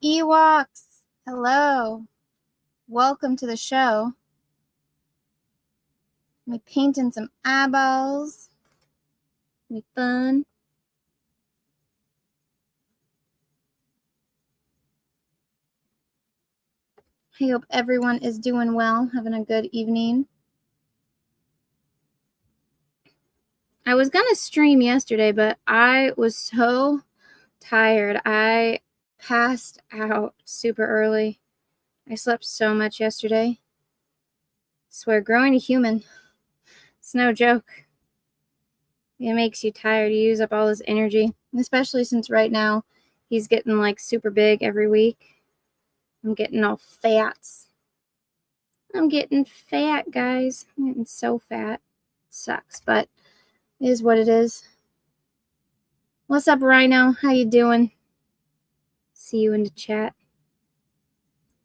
Ewoks. Hello. Welcome to the show. I'm painting some eyeballs. Be fun. I hope everyone is doing well, having a good evening. I was going to stream yesterday, but I was so tired. I passed out super early. I slept so much yesterday. I swear, growing a human, it's no joke. It makes you tired. You use up all this energy, especially since right now he's getting like super big every week. I'm getting all fats. I'm getting fat, guys. I'm getting so fat. Sucks, but it is what it is. What's up, Rhino? How you doing? See you in the chat.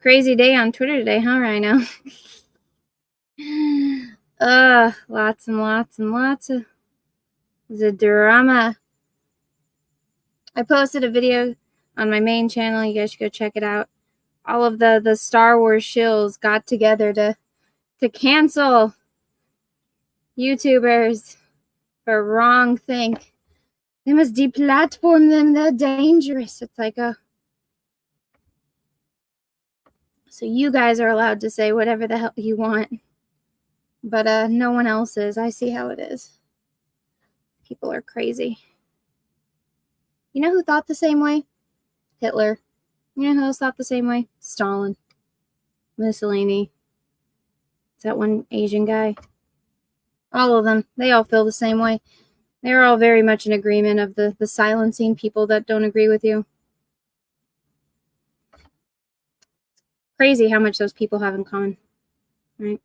Crazy day on Twitter today, huh, Rhino? Lots and lots and lots of the drama. I posted a video on my main channel. You guys should go check it out. All of the Star Wars shills got together to cancel YouTubers for wrong thing. They must deplatform them. They're dangerous. It's like so you guys are allowed to say whatever the hell you want, but no one else is. I see how it is. People are crazy. You know who thought the same way? Hitler. You know who else thought the same way? Stalin. Mussolini. Is that one Asian guy? All of them. They all feel the same way. They're all very much in agreement of the silencing people that don't agree with you. Crazy how much those people have in common, right?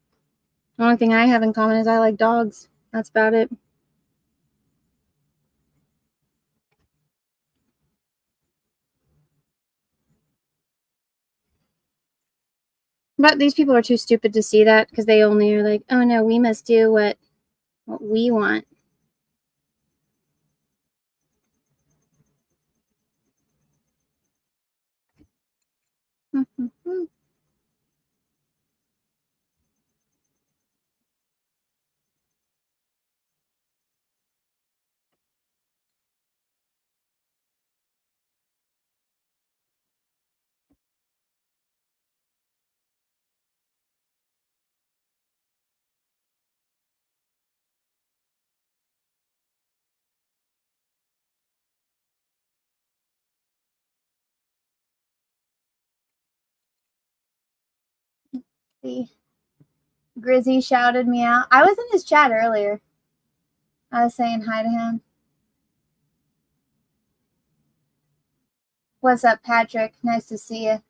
The only thing I have in common is I like dogs. That's about it. But these people are too stupid to see that because they only are like, oh no, we must do what we want. See, Grizzy shouted me out. I was in his chat earlier. I was saying hi to him. What's up, Patrick? Nice to see you.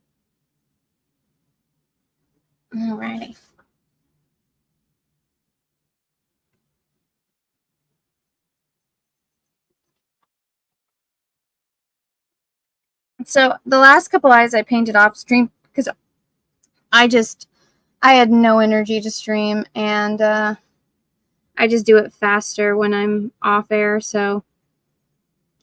Alrighty. So the last couple eyes I painted off stream because I had no energy to stream, and I just do it faster when I'm off air, so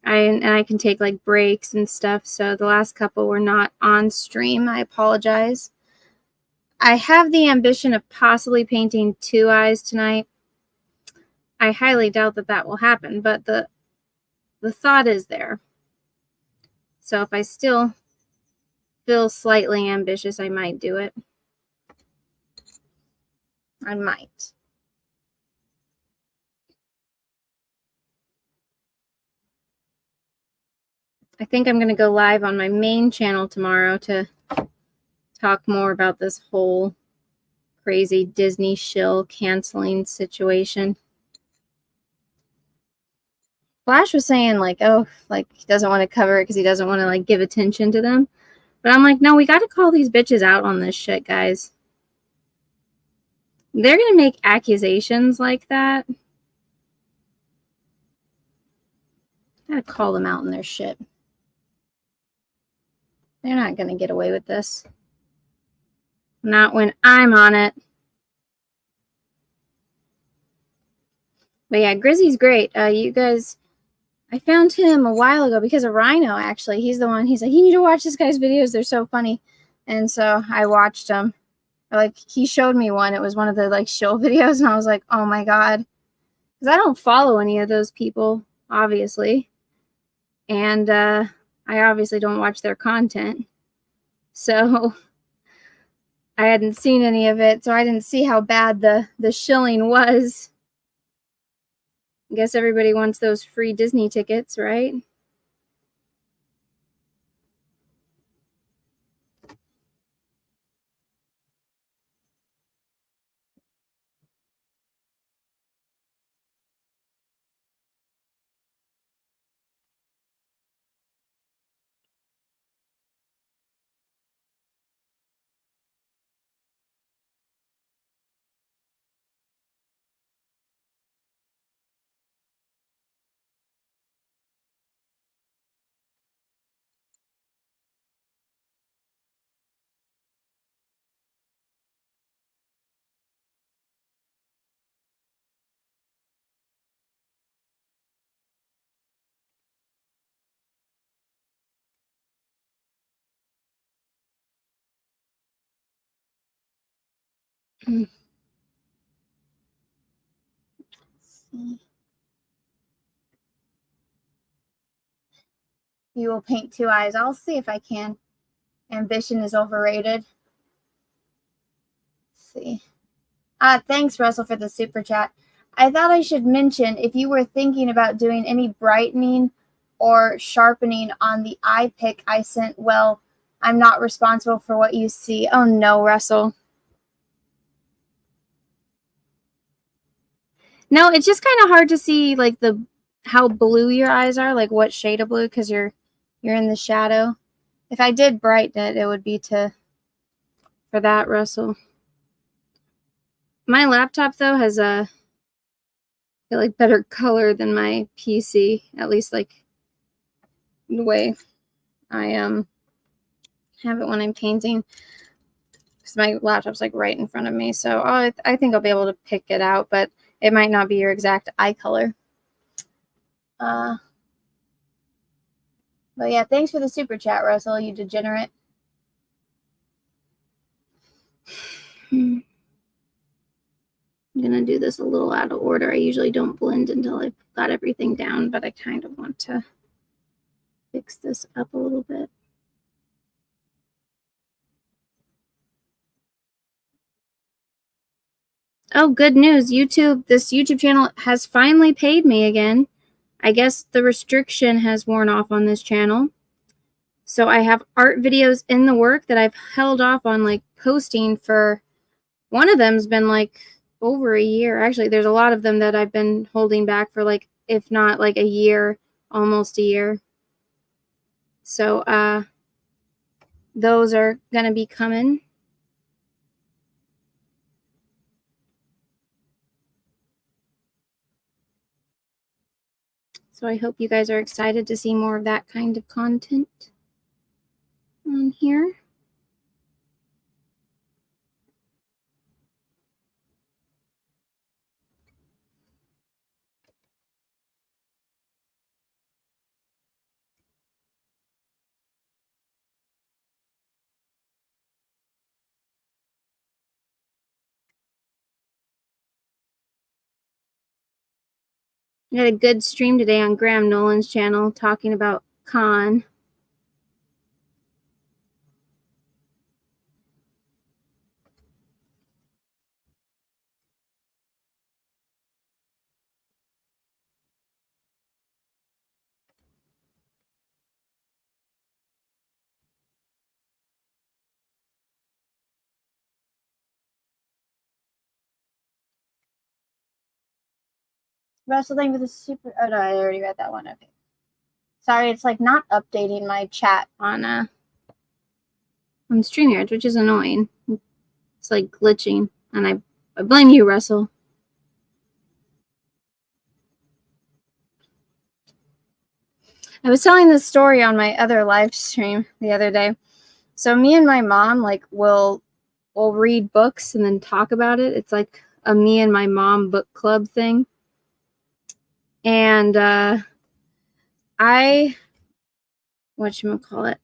I can take like breaks and stuff. So the last couple were not on stream. I apologize. I have the ambition of possibly painting 2 eyes tonight. I highly doubt that will happen, but the thought is there. So if I still feel slightly ambitious, I might do it. I might. I think I'm going to go live on my main channel tomorrow to talk more about this whole crazy Disney shill canceling situation. Flash was saying like, oh, like he doesn't want to cover it because he doesn't want to like give attention to them. But I'm like, no, we got to call these bitches out on this shit, guys. They're going to make accusations like that. Gotta call them out on their shit. They're not going to get away with this. Not when I'm on it. But yeah, Grizzy's great. You guys I found him a while ago because of Rhino, actually. He's the one, he's like, you need to watch this guy's videos. They're so funny. And so I watched them. Like, he showed me one. It was one of the, like, shill videos. And I was like, oh, my God. Because I don't follow any of those people, obviously. And I obviously don't watch their content. So I hadn't seen any of it. So I didn't see how bad the shilling was. I guess everybody wants those free Disney tickets, right? You will paint two eyes. I'll see if I can. Ambition is overrated. Let's see. Thanks, Russell, for the super chat. I thought I should mention if you were thinking about doing any brightening or sharpening on the eye pick I sent, well, I'm not responsible for what you see. Oh no, Russell. No, it's just kind of hard to see like how blue your eyes are, like what shade of blue, because you're in the shadow. If I did brighten it, it would be for that, Russell. My laptop though has a like better color than my PC, at least like the way I have it when I'm painting, because my laptop's like right in front of me. So I think I'll be able to pick it out, but it might not be your exact eye color. But yeah, thanks for the super chat, Russell, you degenerate. I'm gonna do this a little out of order. I usually don't blend until I've got everything down, but I kind of want to fix this up a little bit. Oh, good news. This YouTube channel has finally paid me again. I guess the restriction has worn off on this channel. So I have art videos in the work that I've held off on like posting for. One of them's been like over a year. Actually, there's a lot of them that I've been holding back for like, if not like a year, almost a year. So those are gonna be coming. So I hope you guys are excited to see more of that kind of content on here. I had a good stream today on Graham Nolan's channel talking about Khan. Russell, thank you for the super. Oh no, I already read that one. Okay. Sorry, it's like not updating my chat on StreamYard, which is annoying. It's like glitching, and I blame you, Russell. I was telling this story on my other live stream the other day. So me and my mom like will read books and then talk about it. It's like a me and my mom book club thing. And I whatchamacallit,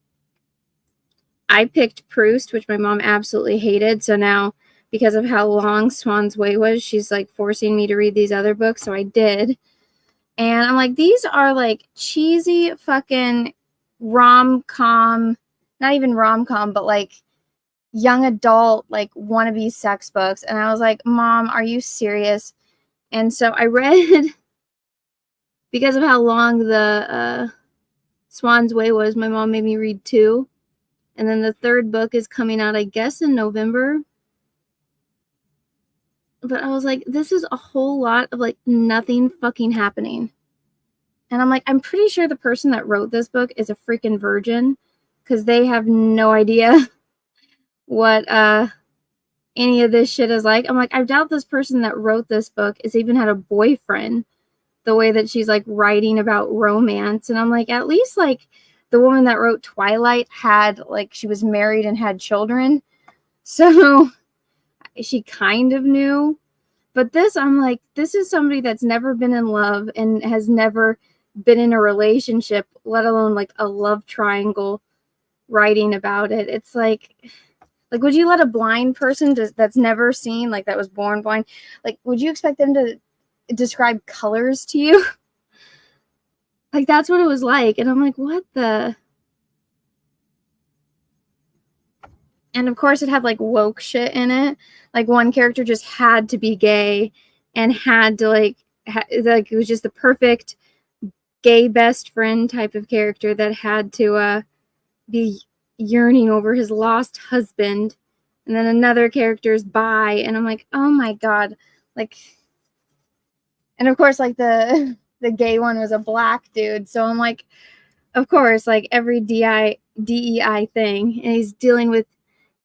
I picked Proust, which my mom absolutely hated. So now, because of how long Swan's Way was, she's like forcing me to read these other books. So I did. And I'm like, these are like cheesy fucking rom com, not even rom com, but like young adult, like wannabe sex books. And I was like, Mom, are you serious? And so I read, because of how long the Swan's Way was, my mom made me read two. And then the third book is coming out, I guess, in November. But I was like, this is a whole lot of like nothing fucking happening. And I'm like, I'm pretty sure the person that wrote this book is a freaking virgin because they have no idea what any of this shit is like. I'm like, I doubt this person that wrote this book has even had a boyfriend the way that she's like writing about romance. And I'm like, at least like the woman that wrote Twilight had like she was married and had children. So she kind of knew. But this, I'm like, this is somebody that's never been in love and has never been in a relationship, let alone like a love triangle writing about it. It's like would you let a blind person that's never seen, like that was born blind, like would you expect them to describe colors to you? Like that's what it was like. And I'm like, what the? And of course it had like woke shit in it. Like one character just had to be gay and had to like like it was just the perfect gay best friend type of character that had to be yearning over his lost husband. And then another character's bi, and I'm like, oh my god. Like, and of course like the gay one was a black dude, so I'm like, of course, like every DEI thing, and he's dealing with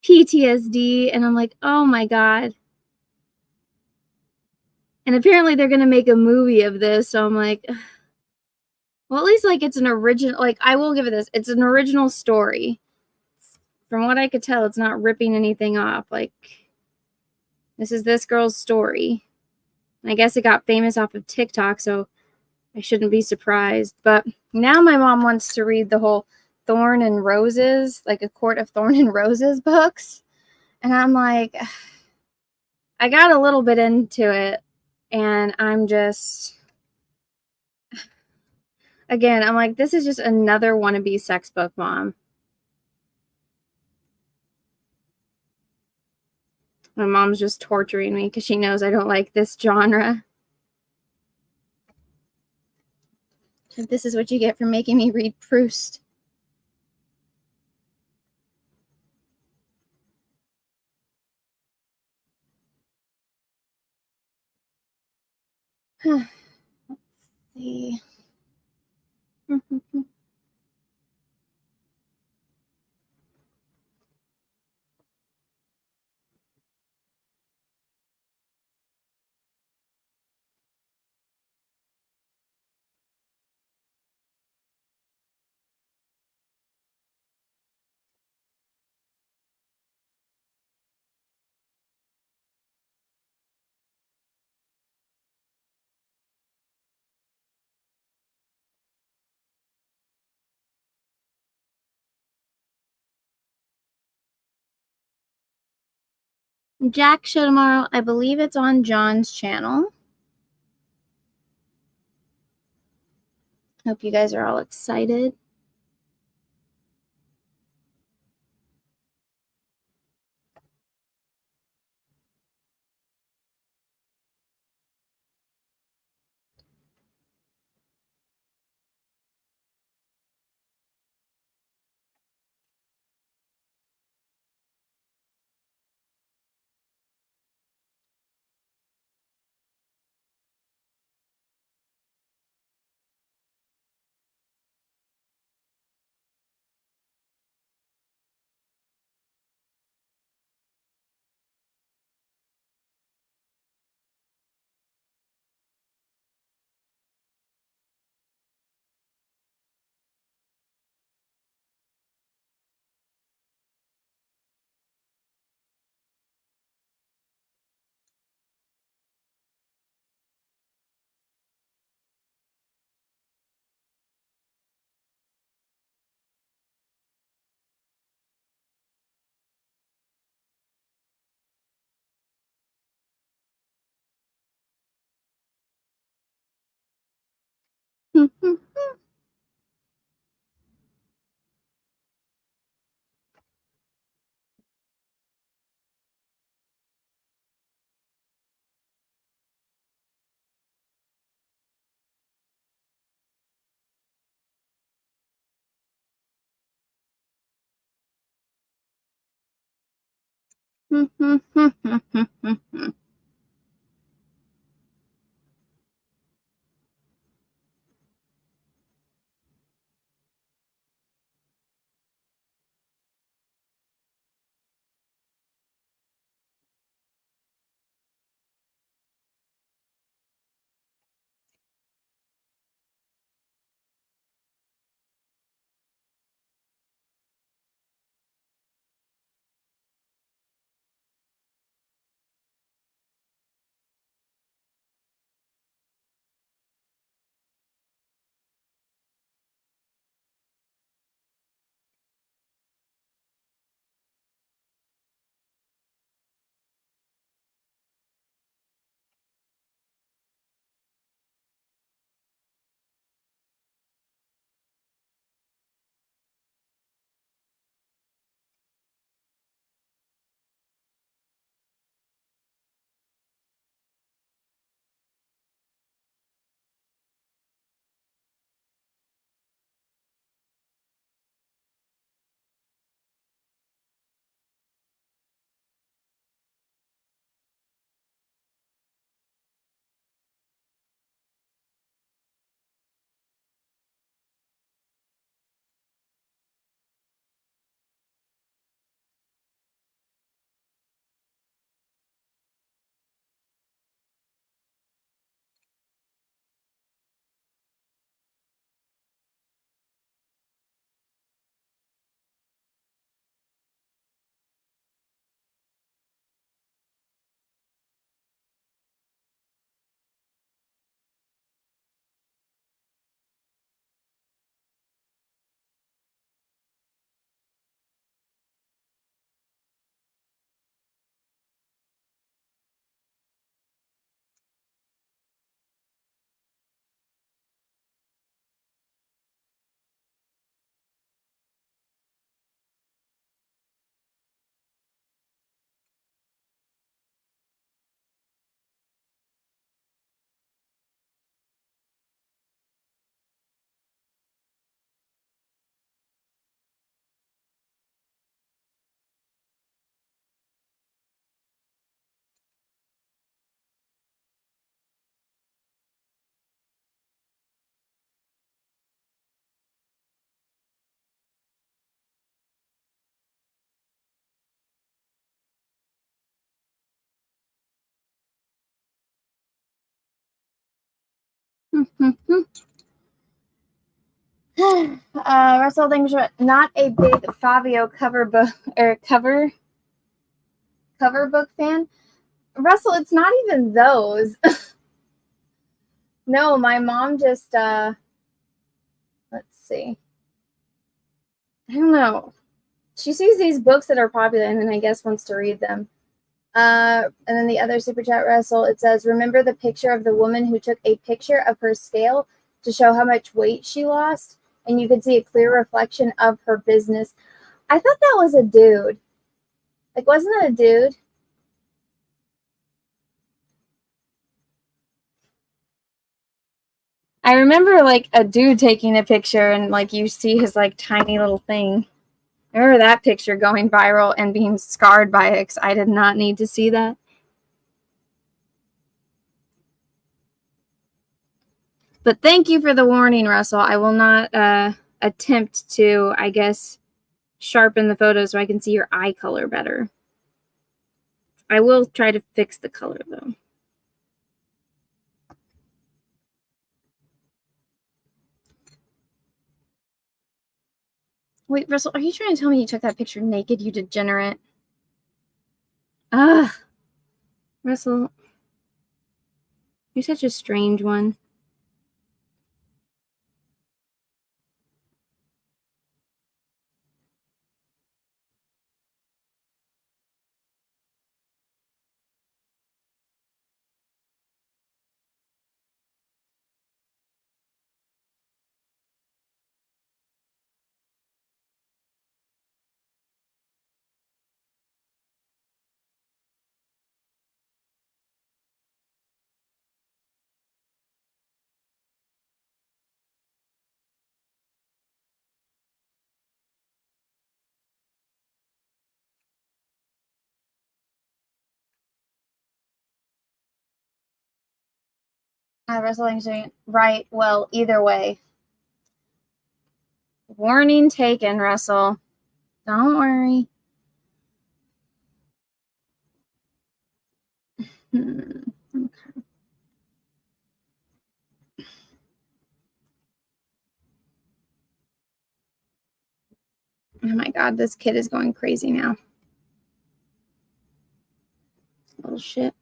PTSD, and I'm like, oh my god. And apparently they're gonna make a movie of this, so I'm like, well, at least like it's an original, like I will give it this, it's an original story. From what I could tell, it's not ripping anything off. Like, this is this girl's story. I guess it got famous off of TikTok, so I shouldn't be surprised. But now my mom wants to read the whole Thorn and Roses, like A Court of Thorn and Roses books. And I'm like, I got a little bit into it, and I'm just, again, I'm like, this is just another wannabe sex book, Mom. My mom's just torturing me because she knows I don't like this genre. This is what you get for making me read Proust. Let's see. Jack show tomorrow. I believe it's on John's channel. Hope you guys are all excited. Russell thinks not a big Fabio cover book or cover book fan. Russell, it's not even those. No, my mom just let's see. I don't know. She sees these books that are popular and then I guess wants to read them. And then the other super chat, Russell, it says, remember the picture of the woman who took a picture of her scale to show how much weight she lost? And you could see a clear reflection of her business. I thought that was a dude. Like, wasn't it a dude? I remember like a dude taking a picture and like you see his like tiny little thing. I remember that picture going viral and being scarred by it because I did not need to see that. But thank you for the warning, Russell. I will not attempt to, I guess, sharpen the photo so I can see your eye color better. I will try to fix the color though. Wait, Russell, are you trying to tell me you took that picture naked, you degenerate? Ugh. Russell, you're such a strange one. Russelling's doing right. Well, either way. Warning taken, Russell. Don't worry. Okay. Oh my God, this kid is going crazy now. Little shit.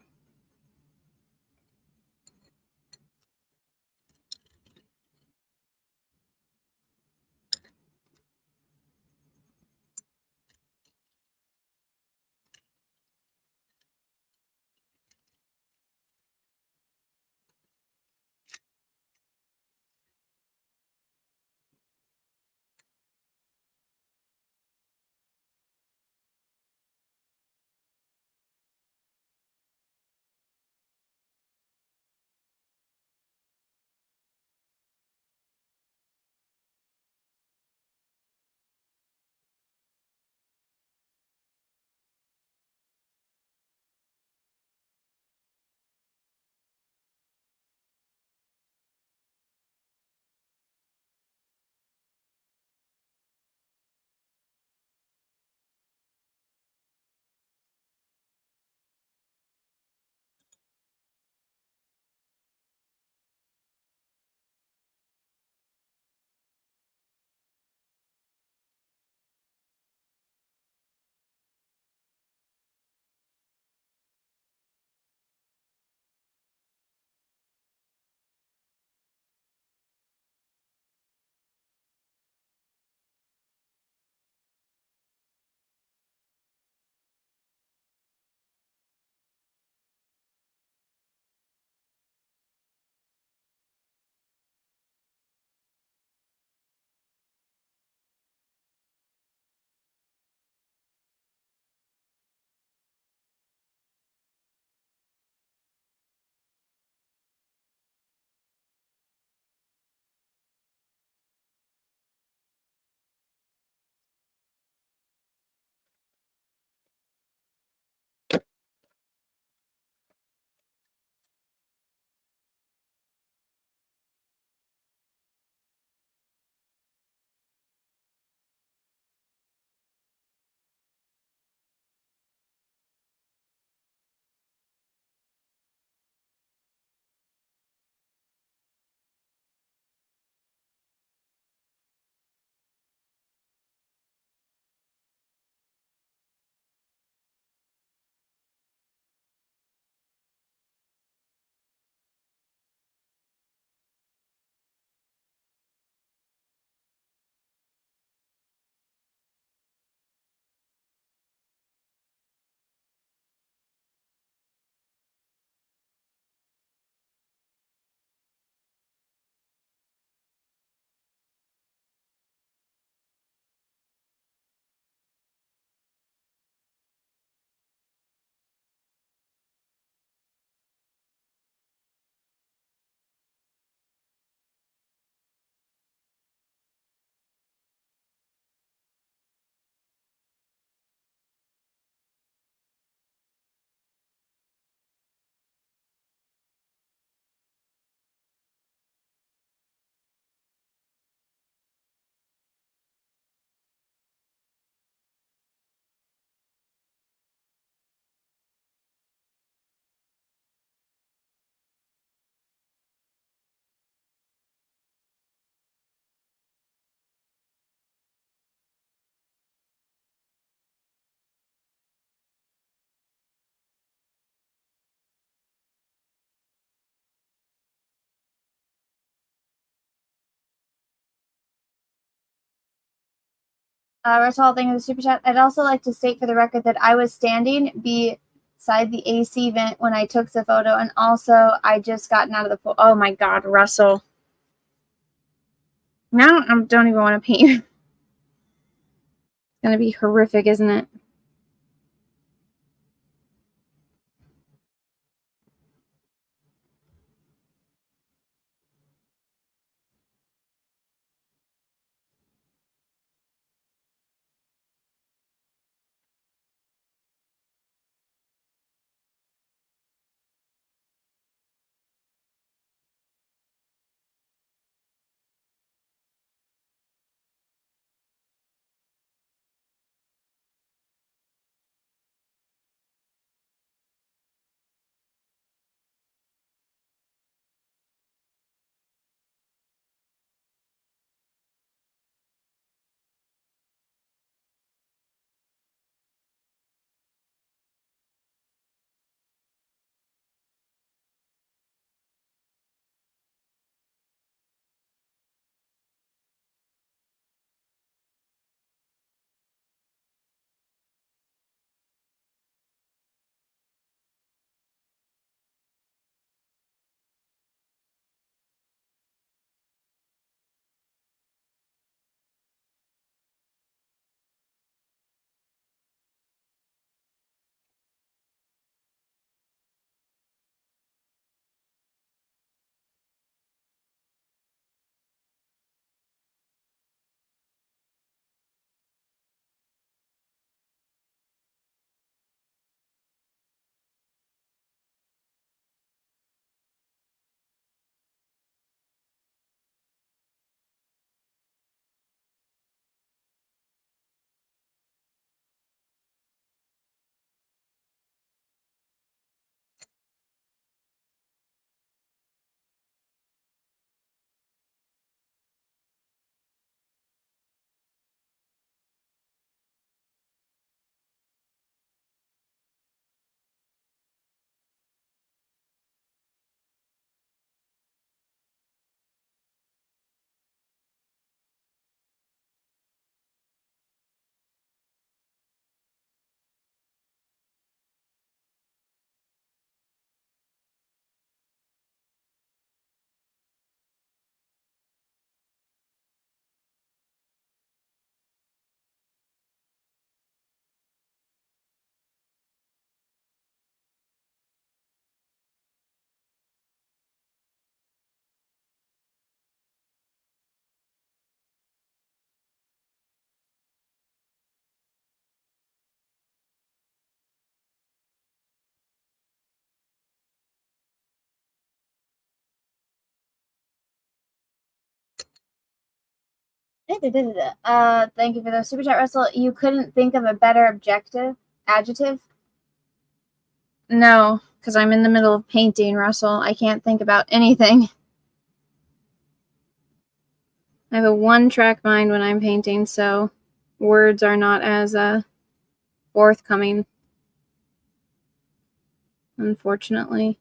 Russell, thank you for the super chat. I'd also like to state for the record that I was standing beside the AC vent when I took the photo, and also I just gotten out of the pool. Oh my God, Russell. Now I don't even want to paint. It's gonna be horrific, isn't it? Thank you for the super chat, Russell. You couldn't think of a better adjective? No, because I'm in the middle of painting, Russell. I can't think about anything. I have a one-track mind when I'm painting, so words are not as forthcoming, unfortunately.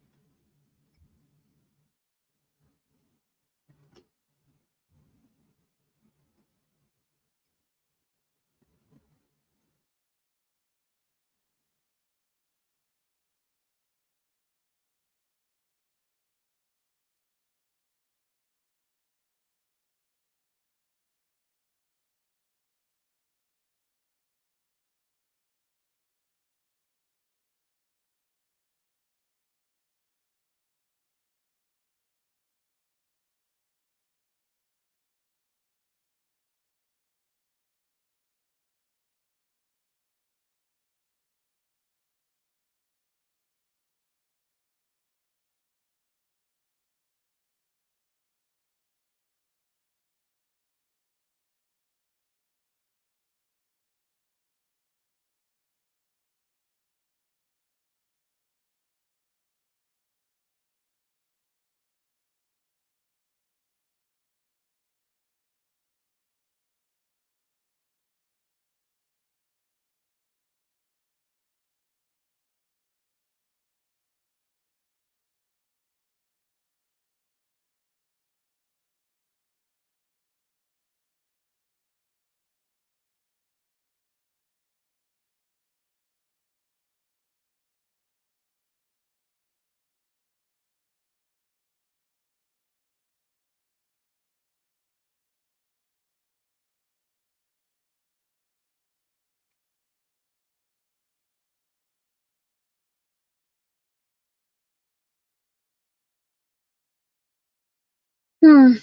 Hmm.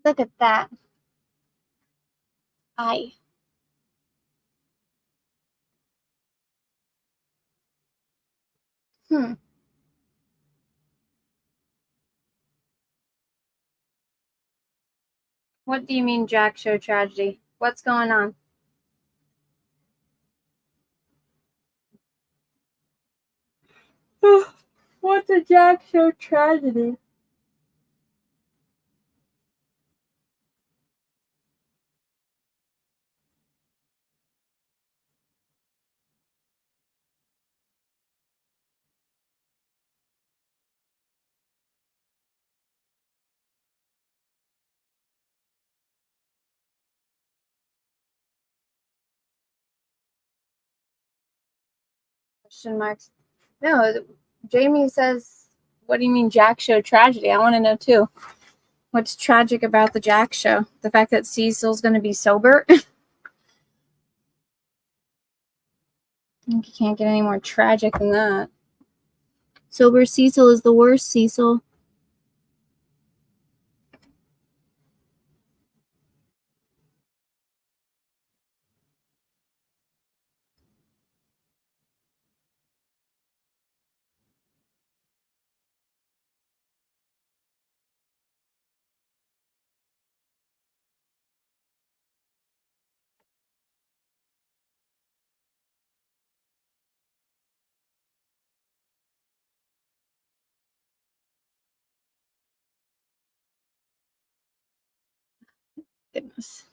Look at that. I. Hmm. What do you mean, Jack Show tragedy? What's going on? What's a Jack Show tragedy? Question marks. No, Jamie says, what do you mean Jack Show tragedy? I want to know too. What's tragic about the Jack Show? The fact that Cecil's going to be sober? I think you can't get any more tragic than that. Sober Cecil is the worst Cecil. Goodness.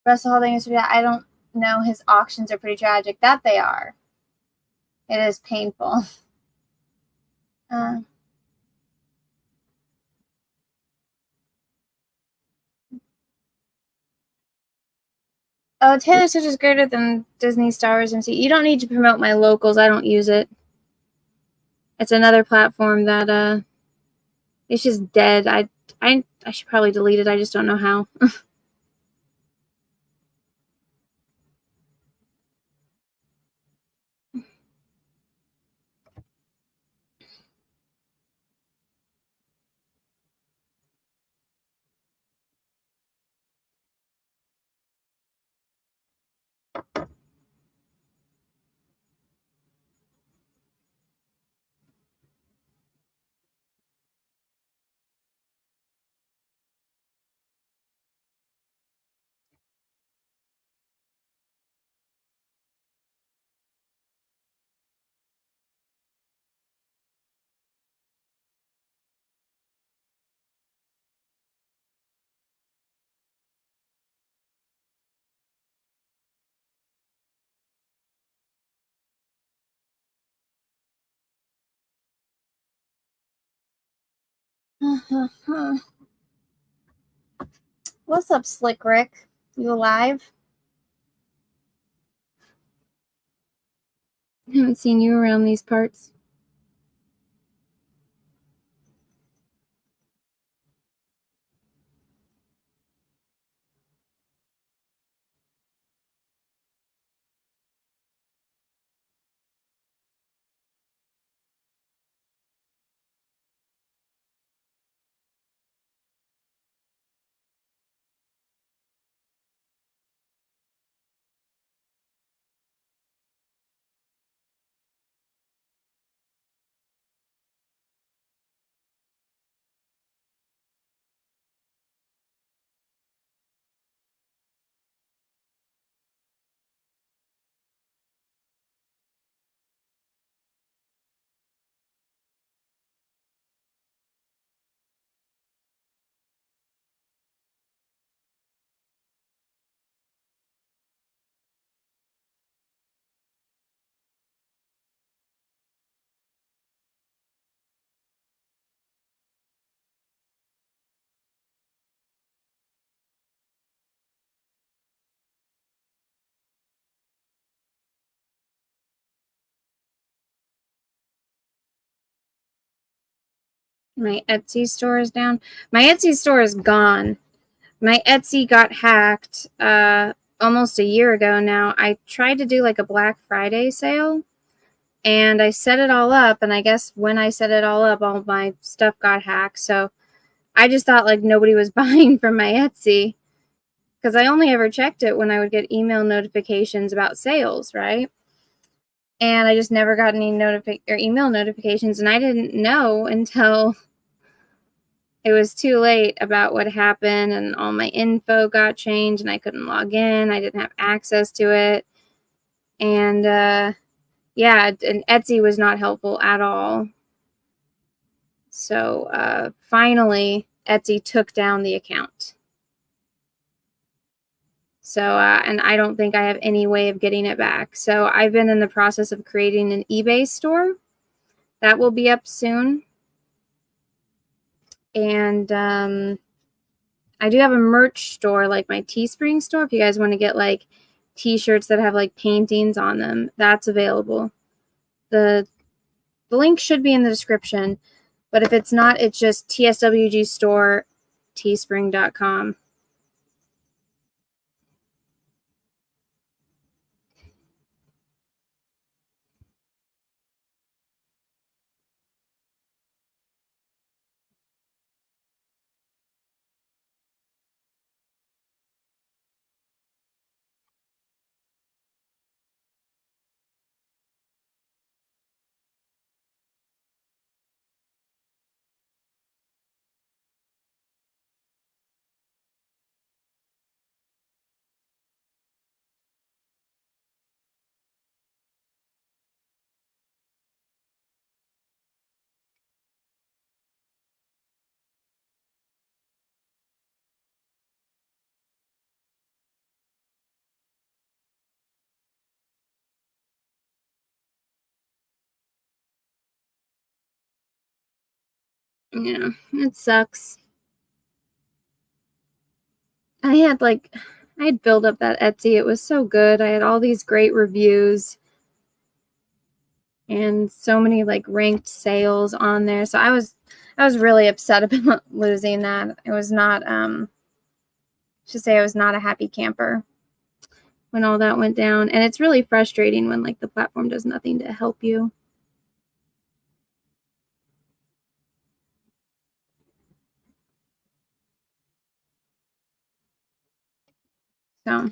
Russell Holding is, I don't know. His auctions are pretty tragic. That they are. It is painful. Oh, Taylor Swift is greater than Disney, Star Wars, MC. You don't need to promote my locals. I don't use it. It's another platform that it's just dead. I should probably delete it. I just don't know how. What's up, Slick Rick? You alive? I haven't seen you around these parts. My Etsy store is down. My Etsy store is gone. My Etsy got hacked almost a year ago now. I tried to do like a Black Friday sale, And I set it all up, and I guess when I set it all up, all my stuff got hacked. So I just thought like nobody was buying from my Etsy because I only ever checked it when I would get email notifications about sales, right? And I just never got any email notifications, and I didn't know until it was too late about what happened, and all my info got changed, and I couldn't log in. I didn't have access to it, and yeah, and Etsy was not helpful at all. So finally, Etsy took down the account. So, and I don't think I have any way of getting it back. So I've been in the process of creating an eBay store. That will be up soon. And I do have a merch store, like my Teespring store. If you guys want to get like t-shirts that have like paintings on them, that's available. The link should be in the description. But if it's not, it's just TSWG store, teespring.com. Yeah, it sucks. I had built up that Etsy. It was so good. I had all these great reviews and so many like ranked sales on there. So I was really upset about losing that. It was not should say I was not a happy camper when all that went down. And it's really frustrating when like the platform does nothing to help you. So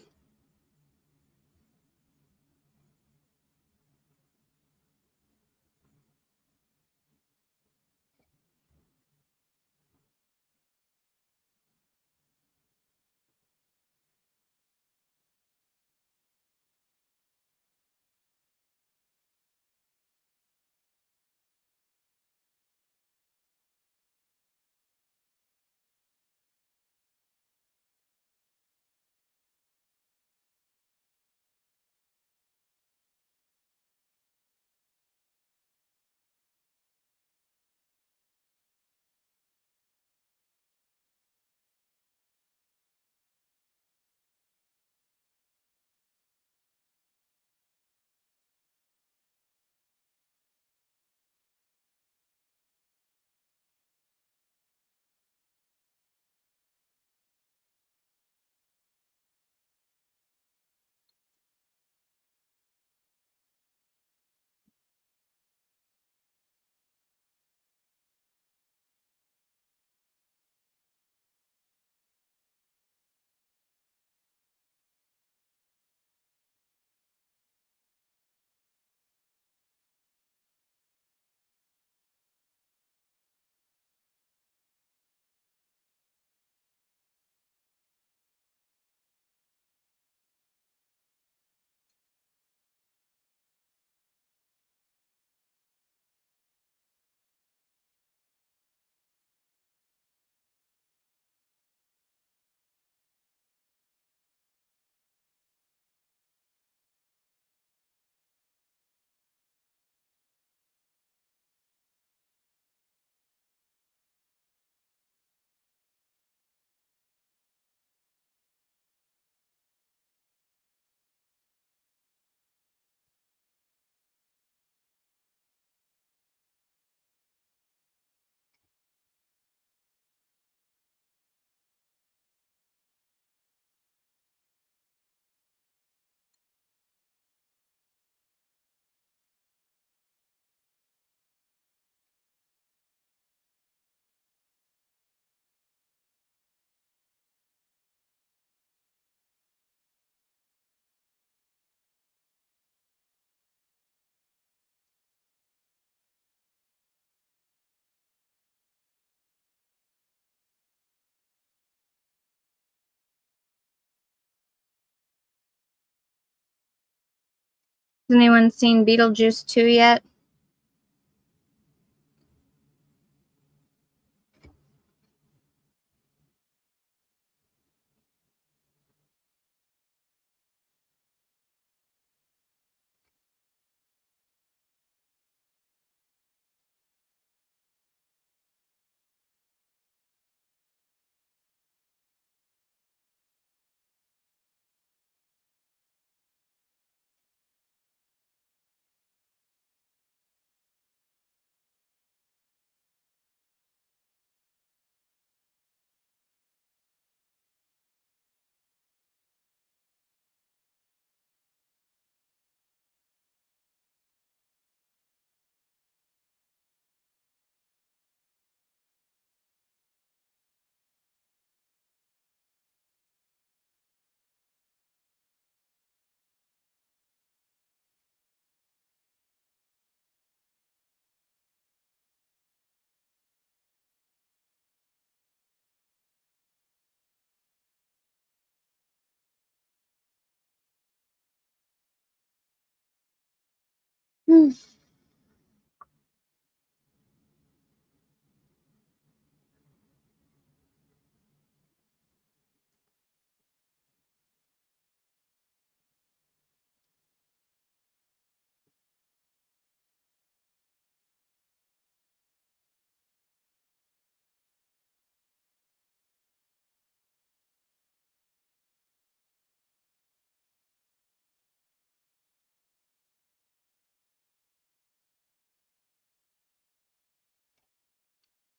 Has anyone seen Beetlejuice 2 yet? Hmm.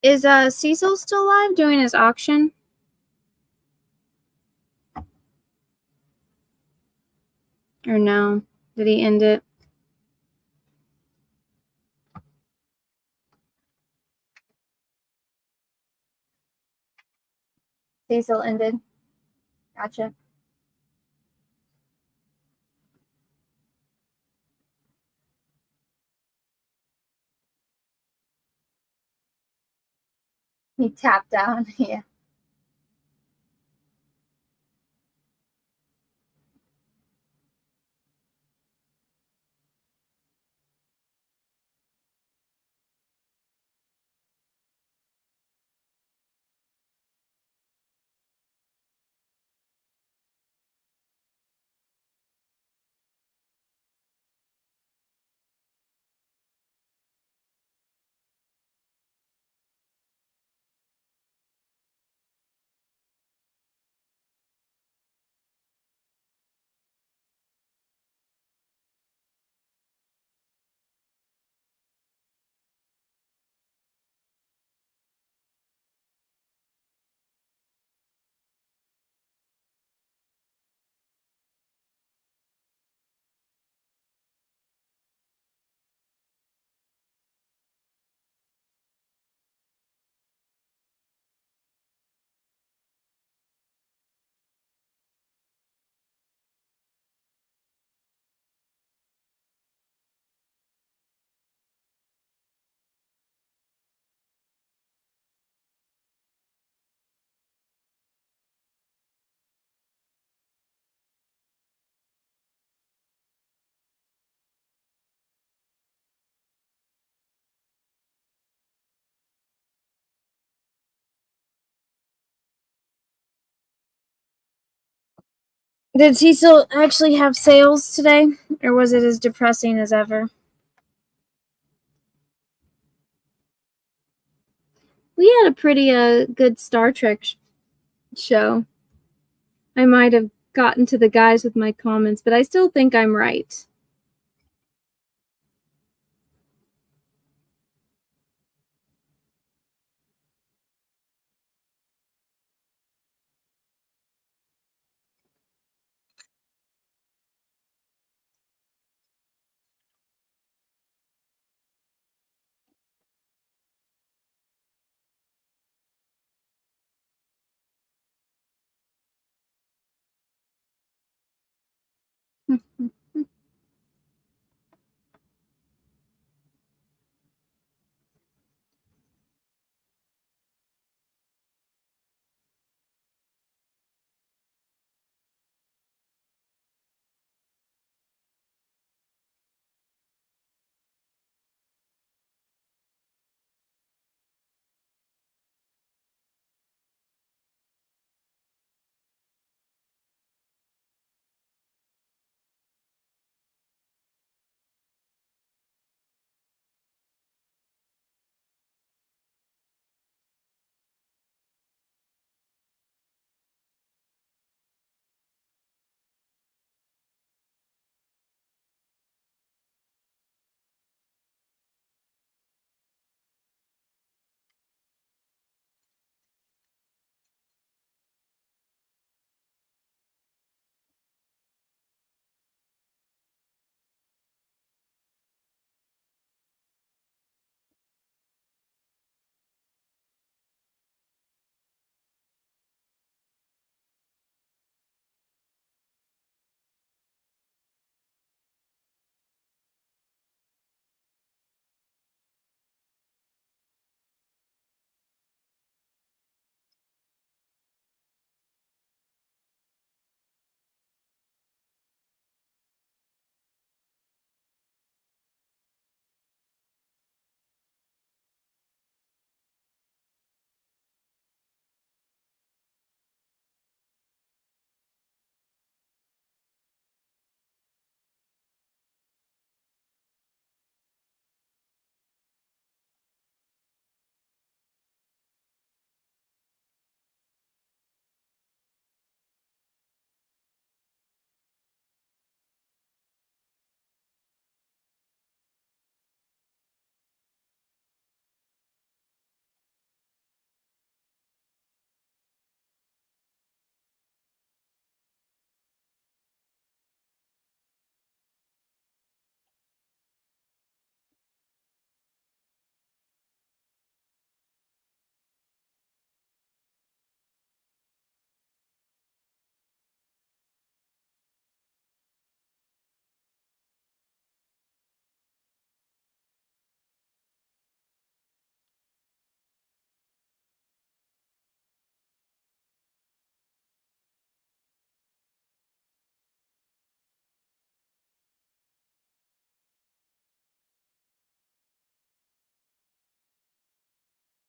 Is Cecil still alive doing his auction? Or no? Did he end it? Cecil ended. Gotcha. He tapped out. Yeah. Did Cecil actually have sales today? Or was it as depressing as ever? We had a pretty good Star Trek show. I might have gotten to the guys with my comments, but I still think I'm right.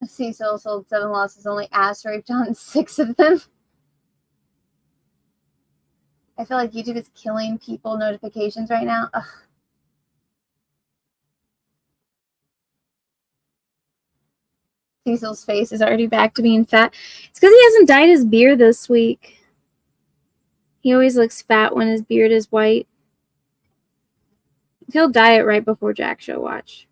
Cecil sold 7 losses, only ass raped on 6 of them. I feel like YouTube is killing people notifications right now. Ugh. Cecil's face is already back to being fat. It's because he hasn't dyed his beard this week. He always looks fat when his beard is white. He'll dye it right before Jack Show watch.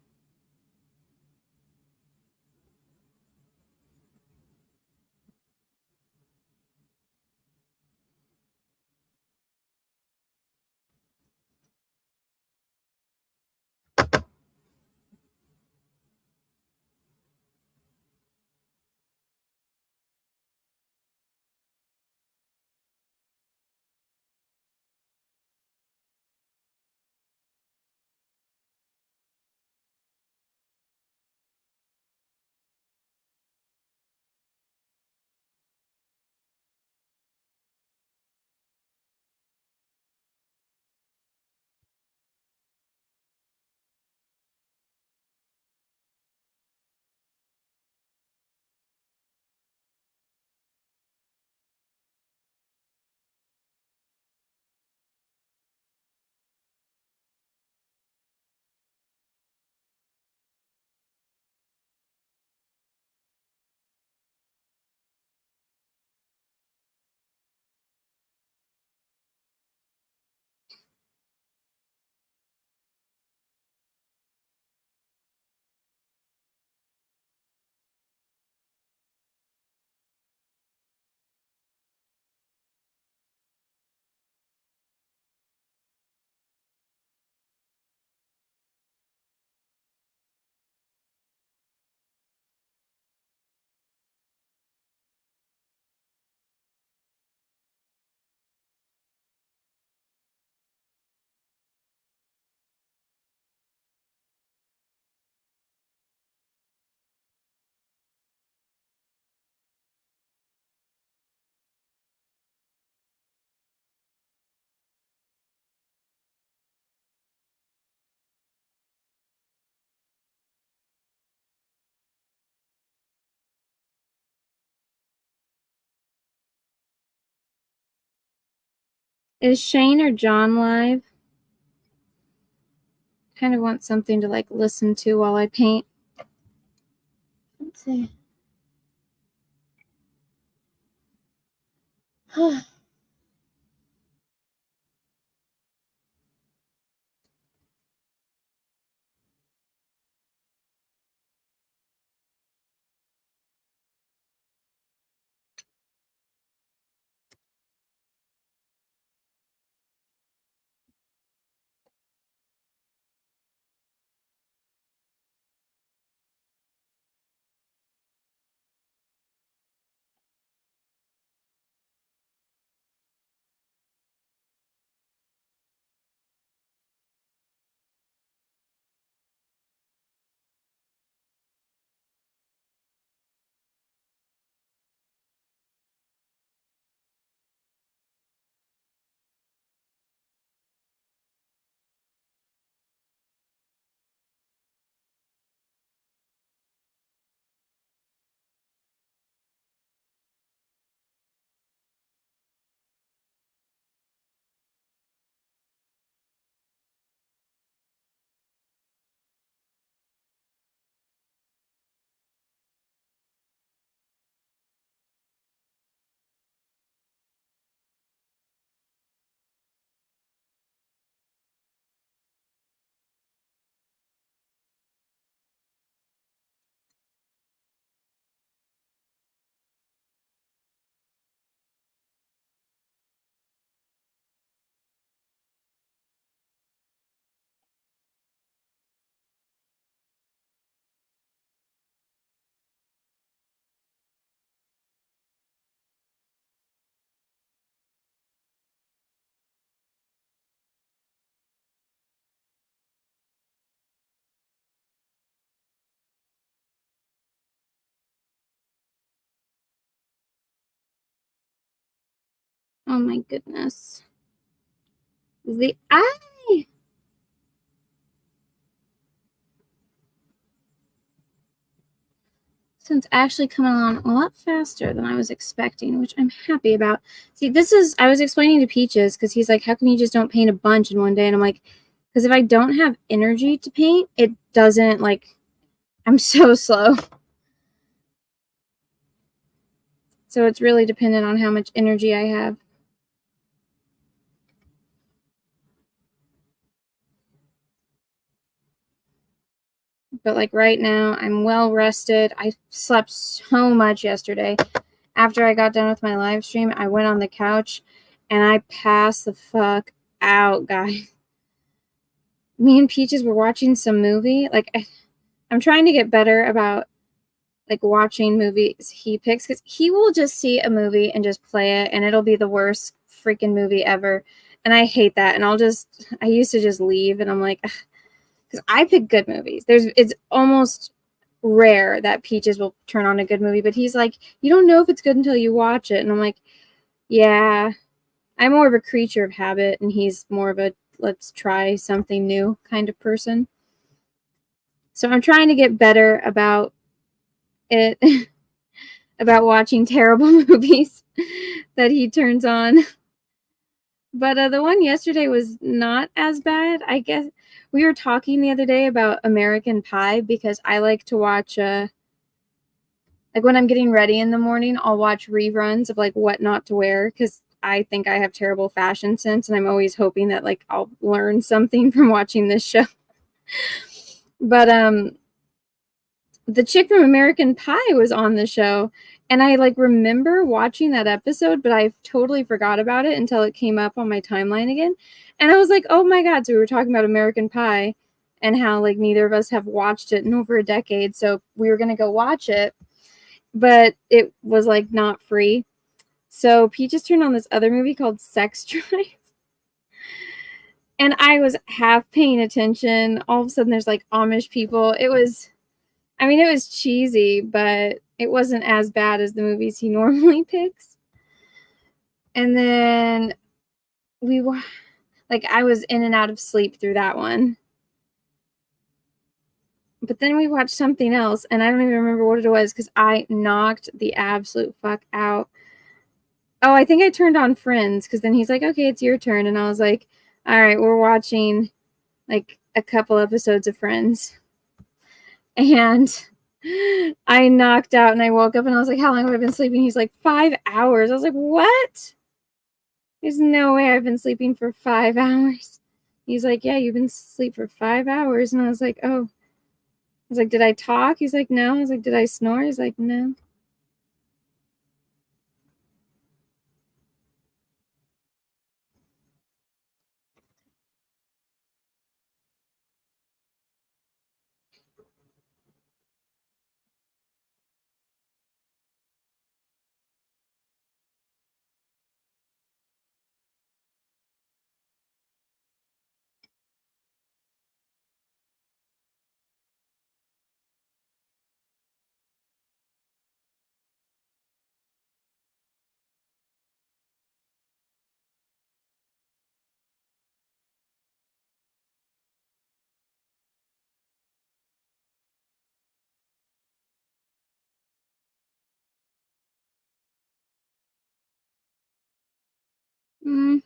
Is Shane or John live? Kind of want something to like listen to while I paint. Let's see. Oh my goodness. The eye. It's actually coming along a lot faster than I was expecting, which I'm happy about. See, I was explaining to Peaches because he's like, how come you just don't paint a bunch in one day? And I'm like, because if I don't have energy to paint, it doesn't, like, I'm so slow. So it's really dependent on how much energy I have. But like right now, I'm well rested. I slept so much yesterday. After I got done with my live stream, I went on the couch and I passed the fuck out, guys. Me and Peaches were watching some movie. Like, I'm trying to get better about like watching movies he picks because he will just see a movie and just play it and it'll be the worst freaking movie ever. And I hate that. And I used to just leave and I'm like, because I pick good movies. It's almost rare that Peaches will turn on a good movie, but he's like, you don't know if it's good until you watch it. And I'm like, yeah, I'm more of a creature of habit, and he's more of a let's try something new kind of person. So I'm trying to get better about it, about watching terrible movies that he turns on. But the one yesterday was not as bad. I guess we were talking the other day about American Pie because I like to watch like when I'm getting ready in the morning, I'll watch reruns of like what not to wear because I think I have terrible fashion sense and I'm always hoping that like I'll learn something from watching this show. But the chick from American Pie was on the show and I like remember watching that episode, but I totally forgot about it until it came up on my timeline again. And I was like, "Oh my god, so we were talking about American Pie and how like neither of us have watched it in over a decade, so we were going to go watch it." But it was like not free. So Peaches turned on this other movie called Sex Drive. And I was half paying attention. All of a sudden there's like Amish people. It was cheesy, but it wasn't as bad as the movies he normally picks. And then I was in and out of sleep through that one. But then we watched something else, and I don't even remember what it was because I knocked the absolute fuck out. Oh, I think I turned on Friends because then he's like, okay, it's your turn. And I was like, all right, we're watching like a couple episodes of Friends. And I knocked out and I woke up and I was like, how long have I been sleeping? He's like, 5 hours. I was like, what? There's no way I've been sleeping for 5 hours. He's like, yeah, you've been asleep for 5 hours. And I was like, oh. I was like, did I talk? He's like, no. I was like, did I snore? He's like, no. Mm.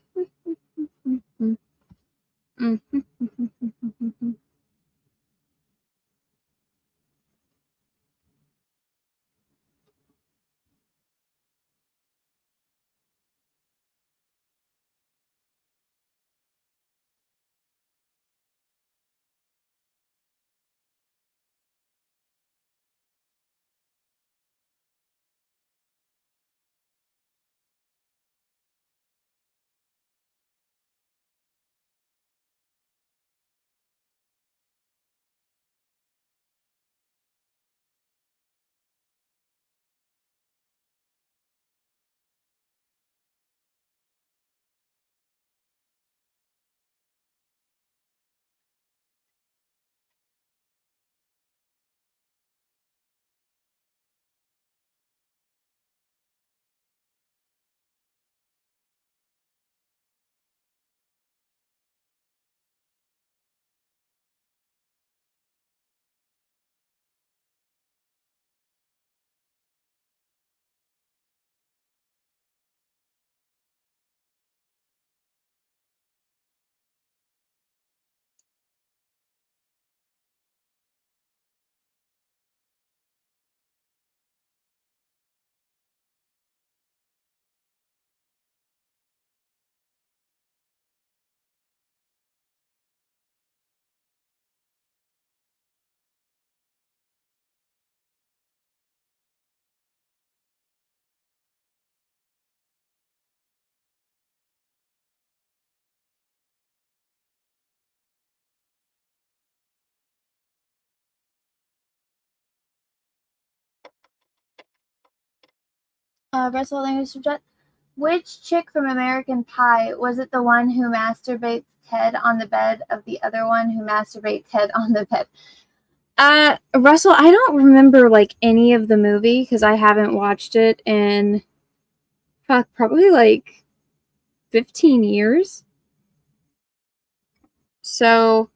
Russell Language subject. Which chick from American Pie was it, the one who masturbates Ted on the bed of the other one who masturbates Ted on the bed? Russell, I don't remember like any of the movie because I haven't watched it in probably like 15 years. So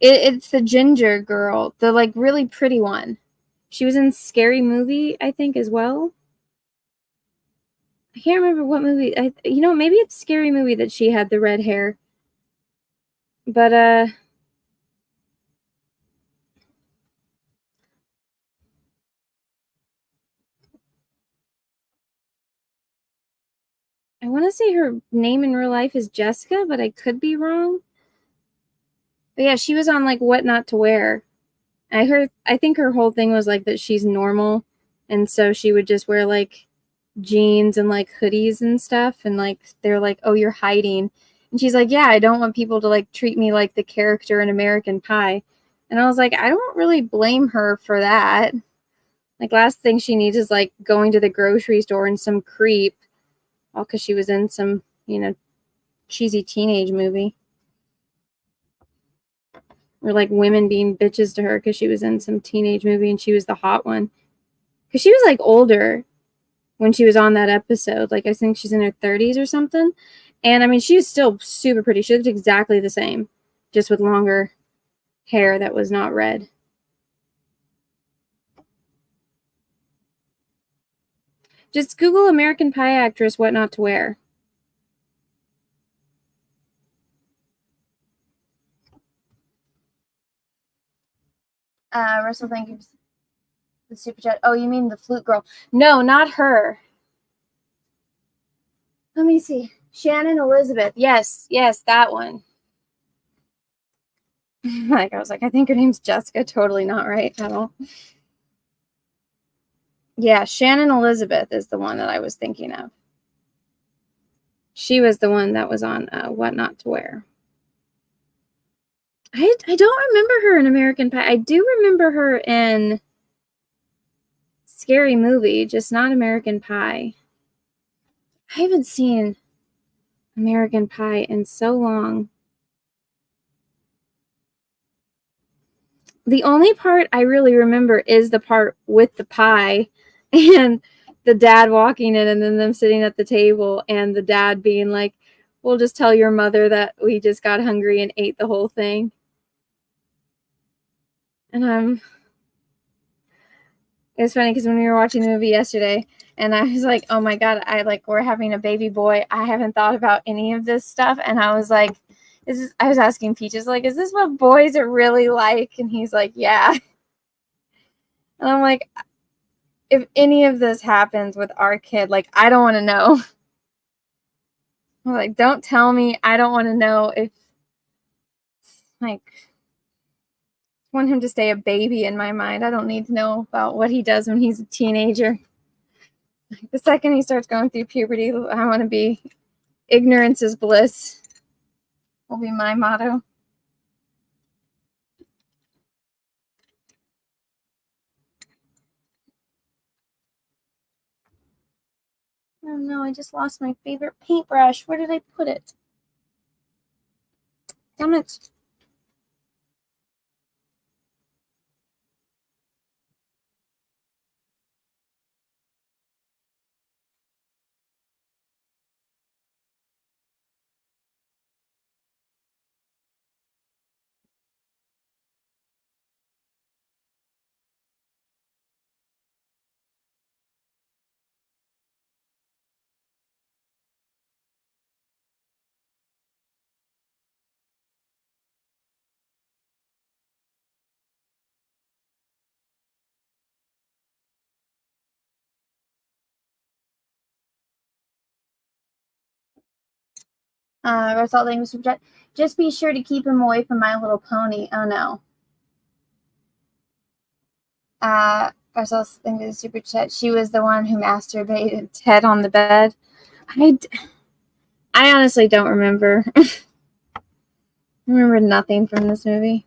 it's the ginger girl, the like really pretty one. She was in Scary Movie, I think, as well. I can't remember what movie. Maybe it's Scary Movie that she had the red hair. But I want to say her name in real life is Jessica, but I could be wrong. But yeah, she was on like What Not to Wear. I think her whole thing was like that she's normal, and so she would just wear like jeans and like hoodies and stuff, and like they're like, "Oh, you're hiding." And she's like, "Yeah, I don't want people to like treat me like the character in American Pie." And I was like, I don't really blame her for that. Like last thing she needs is like going to the grocery store and some creep, all because she was in some, cheesy teenage movie. Or like women being bitches to her because she was in some teenage movie and she was the hot one. Because she was like older when she was on that episode. Like I think she's in her 30s or something. And I mean, she was still super pretty. She looked exactly the same, just with longer hair that was not red. Just Google American Pie actress, what not to wear. Russell, thank you. The super chat. Oh, you mean the flute girl? No, not her. Let me see. Shannon Elizabeth. Yes, that one. Like I was like, I think her name's Jessica. Totally not right at all. Yeah, Shannon Elizabeth is the one that I was thinking of. She was the one that was on What Not to Wear. I don't remember her in American Pie. I do remember her in Scary Movie, just not American Pie. I haven't seen American Pie in so long. The only part I really remember is the part with the pie and the dad walking in and then them sitting at the table and the dad being like, "We'll just tell your mother that we just got hungry and ate the whole thing." And it was funny because when we were watching the movie yesterday, and I was like, "Oh my god, we're having a baby boy. I haven't thought about any of this stuff." And I was like, I was asking Peaches, like, "Is this what boys are really like?" And he's like, "Yeah." And I'm like, if any of this happens with our kid, like, I don't want to know. I'm like, don't tell me. I don't want to know if, like, I want him to stay a baby in my mind. I don't need to know about what he does when he's a teenager. The second he starts going through puberty, I want to be ignorance is bliss, will be my motto. Oh no, I just lost my favorite paintbrush. Where did I put it? Damn it. Russell Language subject. Just be sure to keep him away from My Little Pony. Oh no. Russell Language super chat. She was the one who masturbated Ted on the bed. I honestly don't remember. I remember nothing from this movie.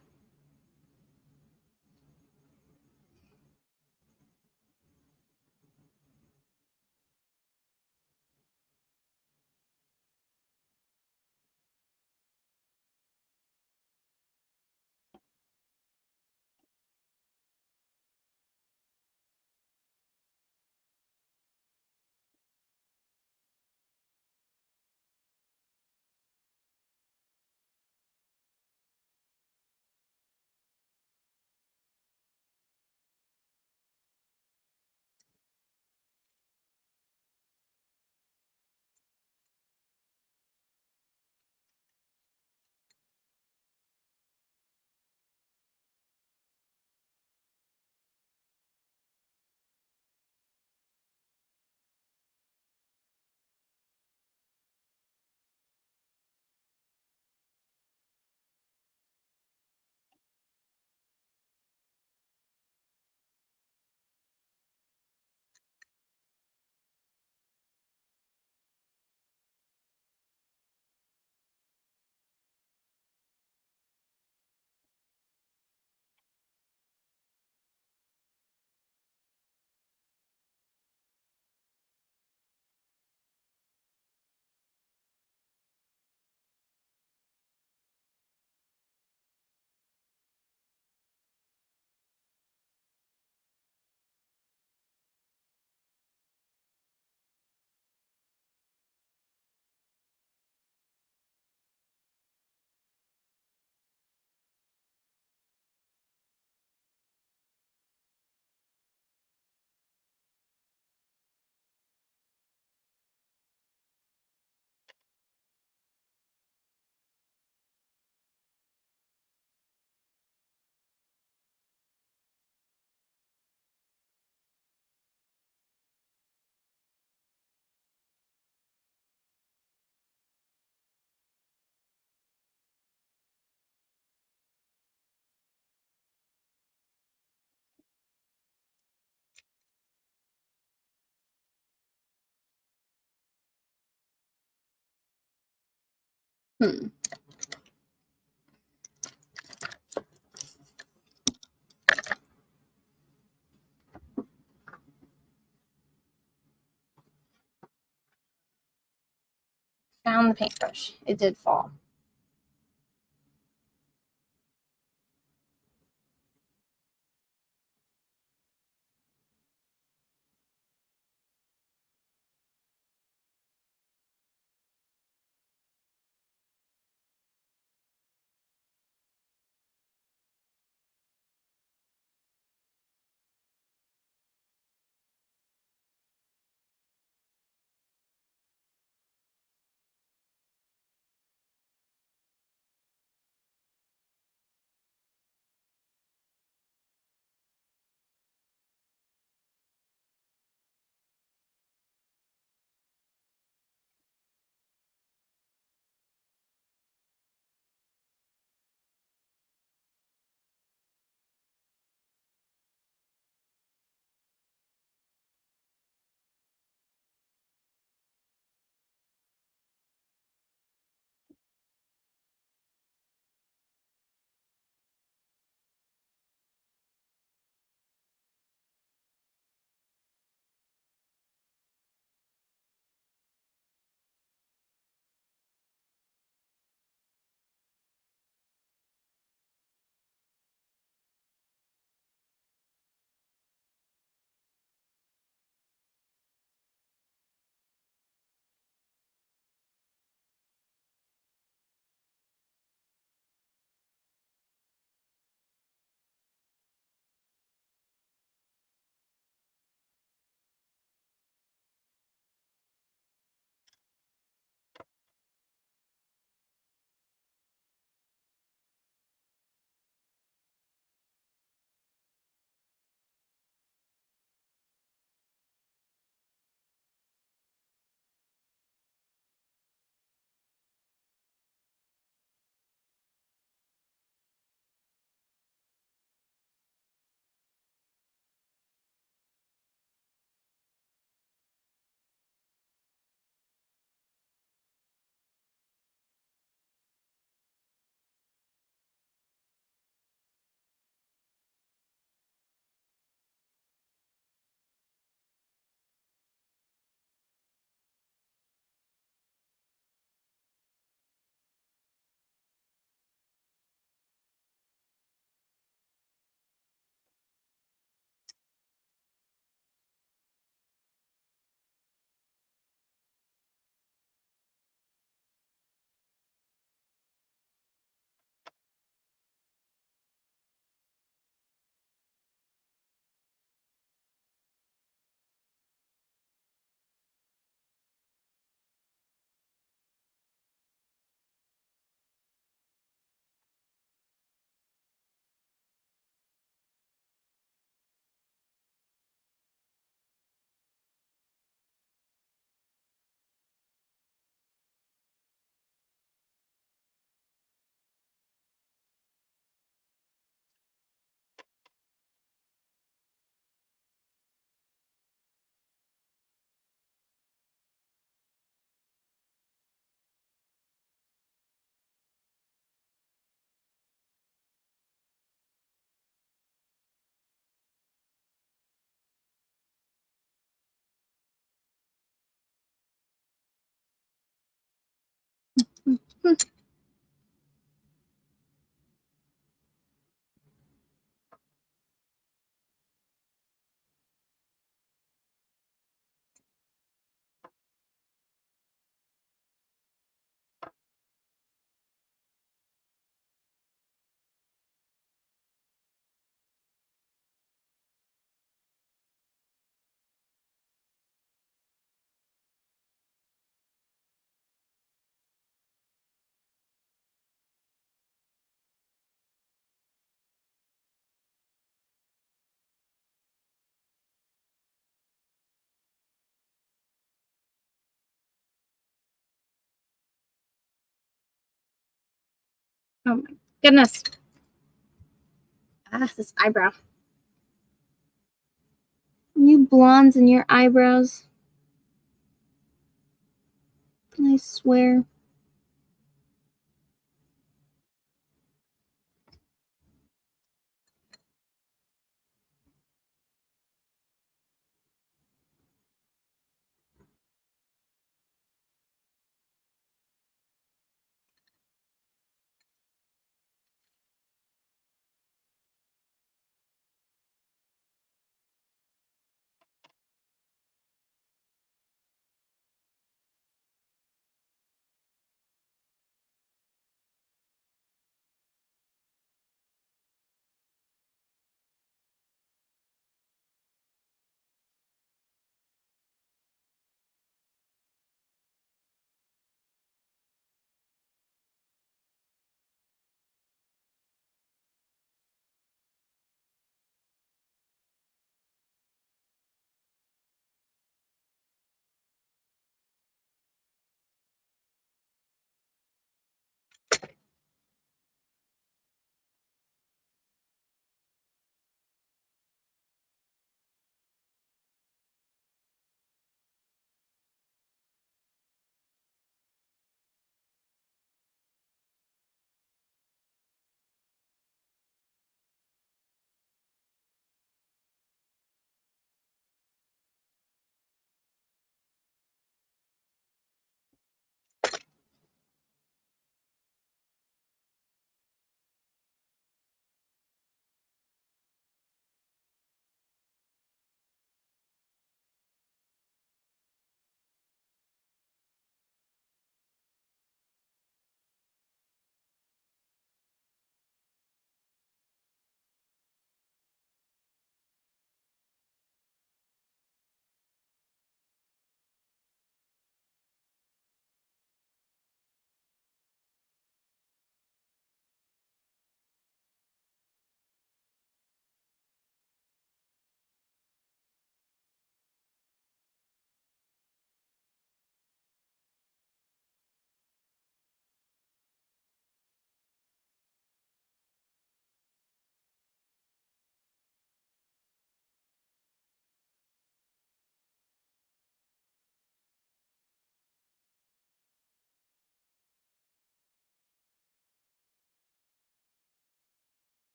Hmm. Found the paintbrush. It did fall. Oh my goodness. Ah, this eyebrow. You blondes and your eyebrows. I swear.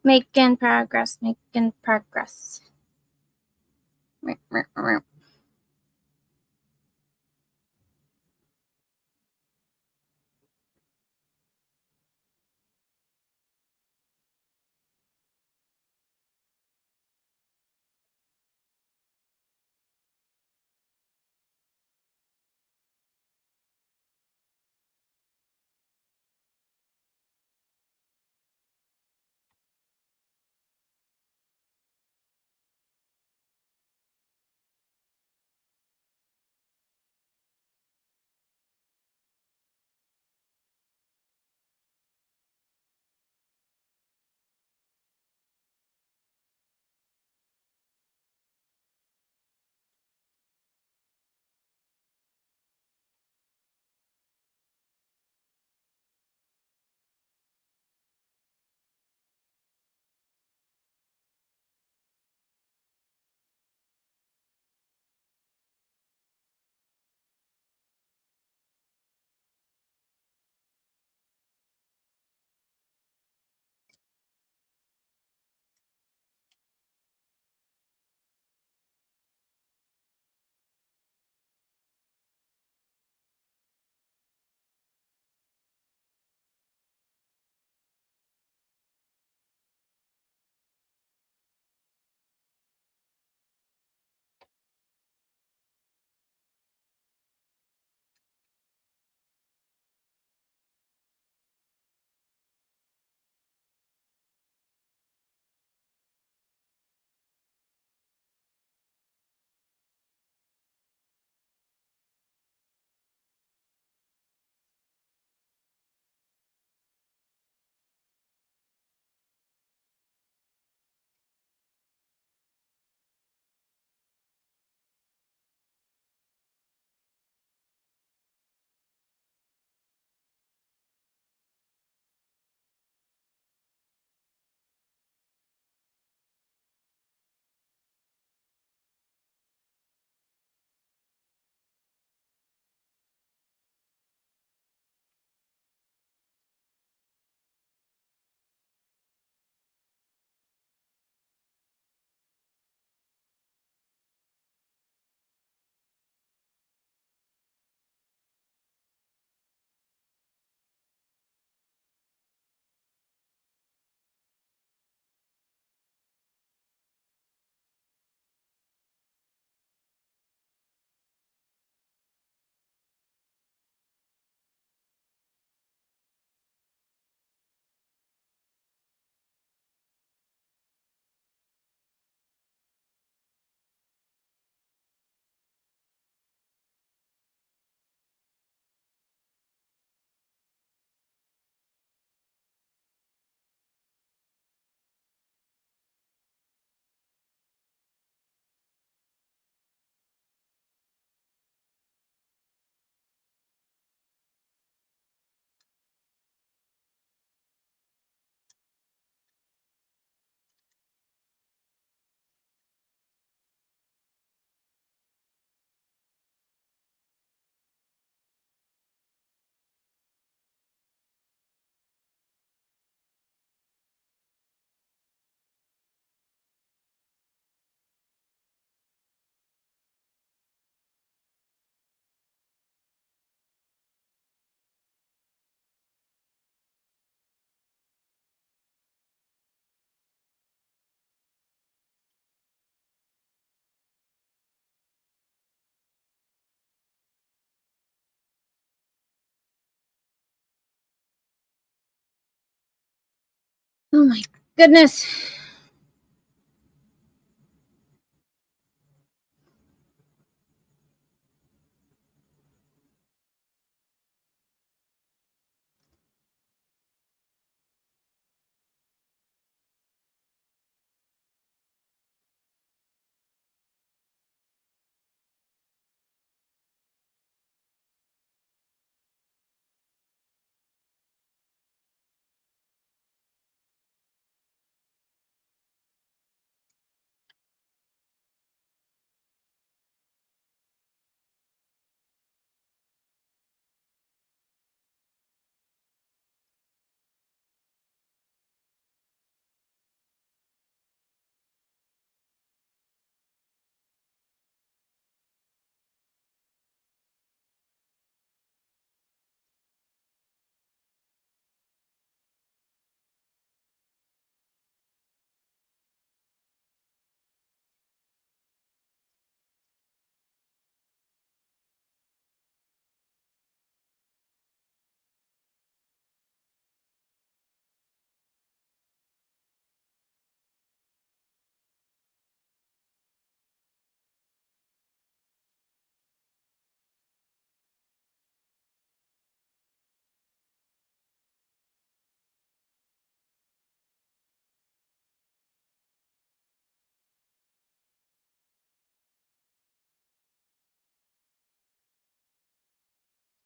Making progress, making progress. Oh my goodness.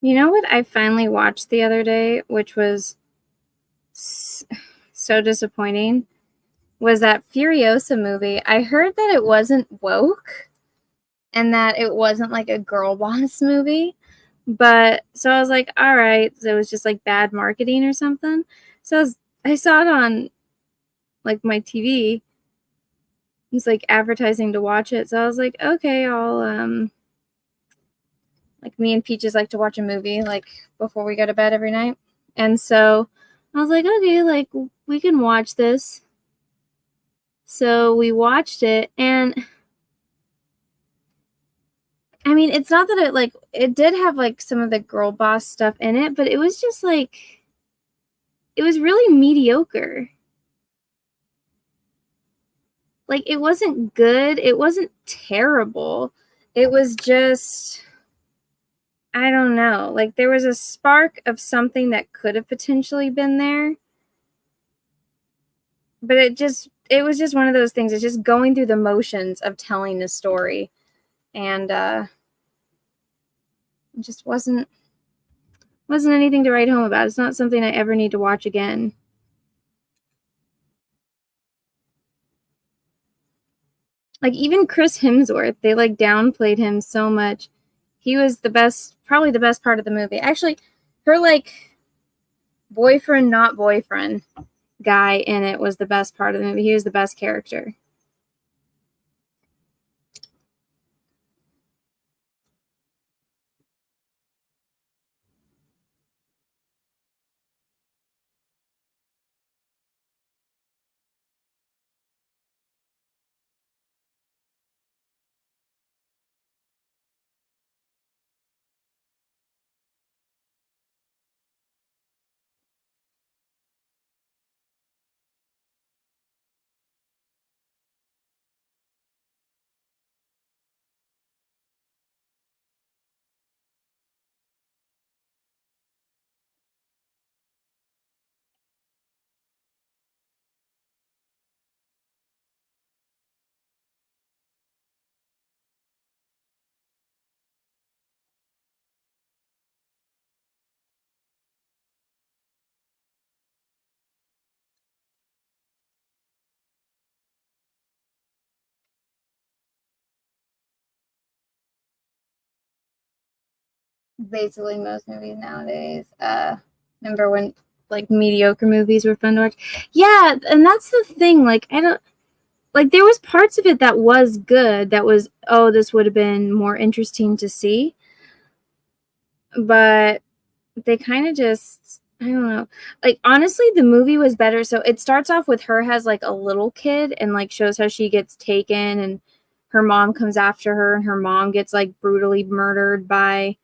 You know what I finally watched the other day, which was so disappointing, was that Furiosa movie. I heard that it wasn't woke and that it wasn't like a girl boss movie. But so I was like, all right, so it was just like bad marketing or something. So I saw it on like my TV. He's like advertising to watch it. So I was like, okay, I'll like me and Peaches like to watch a movie like before we go to bed every night. And so I was like, okay, like we can watch this. So we watched it, and I mean, it's not that it did have like some of the girl boss stuff in it, but it was just like it was really mediocre. Like it wasn't good, it wasn't terrible. It was just I don't know. Like there was a spark of something that could have potentially been there. But it was just one of those things. It's just going through the motions of telling a story. And it just wasn't anything to write home about. It's not something I ever need to watch again. Like even Chris Hemsworth, they like downplayed him so much. He was the best, probably the best part of the movie. Actually, her like boyfriend, not boyfriend guy in it was the best part of the movie. He was the best character. Basically most movies nowadays. Remember when like mediocre movies were fun to watch? Yeah, and that's the thing. Like I don't like there was parts of it that was good. That was this would have been more interesting to see. But they kind of just I don't know. Like honestly, the movie was better. So it starts off with her has like a little kid and like shows how she gets taken and her mom comes after her and her mom gets like brutally murdered by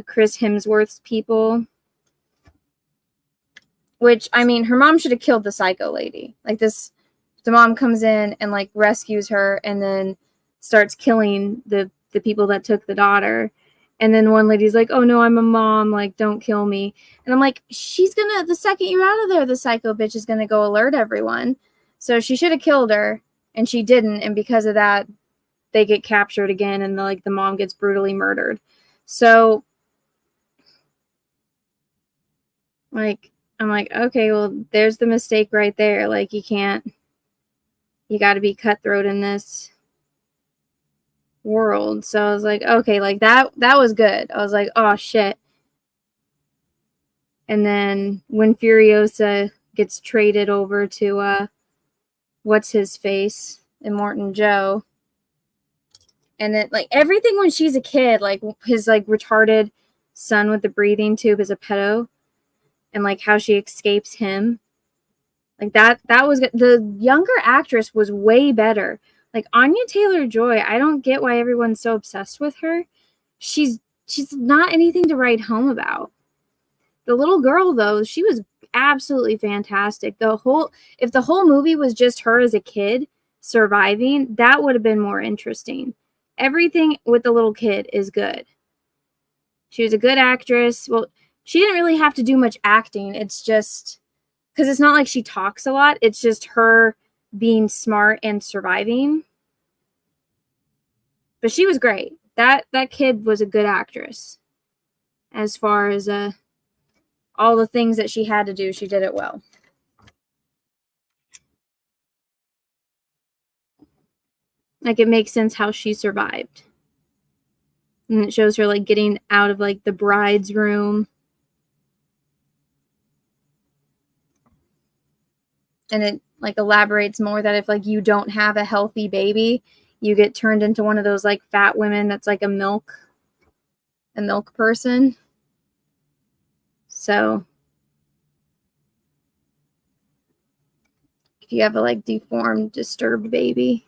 Chris Hemsworth's people. Which I mean, her mom should have killed the psycho lady. Like this, the mom comes in and like rescues her, and then starts killing the people that took the daughter. And then one lady's like, "Oh no, I'm a mom. Like, don't kill me." And I'm like, "She's gonna the second you're out of there, the psycho bitch is gonna go alert everyone." So she should have killed her, and she didn't. And because of that, they get captured again, and the mom gets brutally murdered. So like I'm like, okay, well, there's the mistake right there. Like you got to be cutthroat in this world. So I was like, okay, like that was good. I was like, oh shit. And then when Furiosa gets traded over to what's his face, Immortan Joe, and then like everything when she's a kid, like his like retarded son with the breathing tube is a pedo, and like how she escapes him. Like that was the younger actress was way better. Like Anya Taylor-Joy, I don't get why everyone's so obsessed with her. She's she's not anything to write home about. The little girl though, she was absolutely fantastic. If the whole movie was just her as a kid surviving, that would have been more interesting. Everything with the little kid is good. She was a good actress. Well, she didn't really have to do much acting. It's just because it's not like she talks a lot. It's just her being smart and surviving. But she was great. That kid was a good actress. as far as all the things that she had to do. She did it well. Like, it makes sense how she survived. And it shows her, like, getting out of, like, the bride's room. And it, like, elaborates more that if, like, you don't have a healthy baby, you get turned into one of those, like, fat women that's, like, a milk person. So, if you have a, like, deformed, disturbed baby.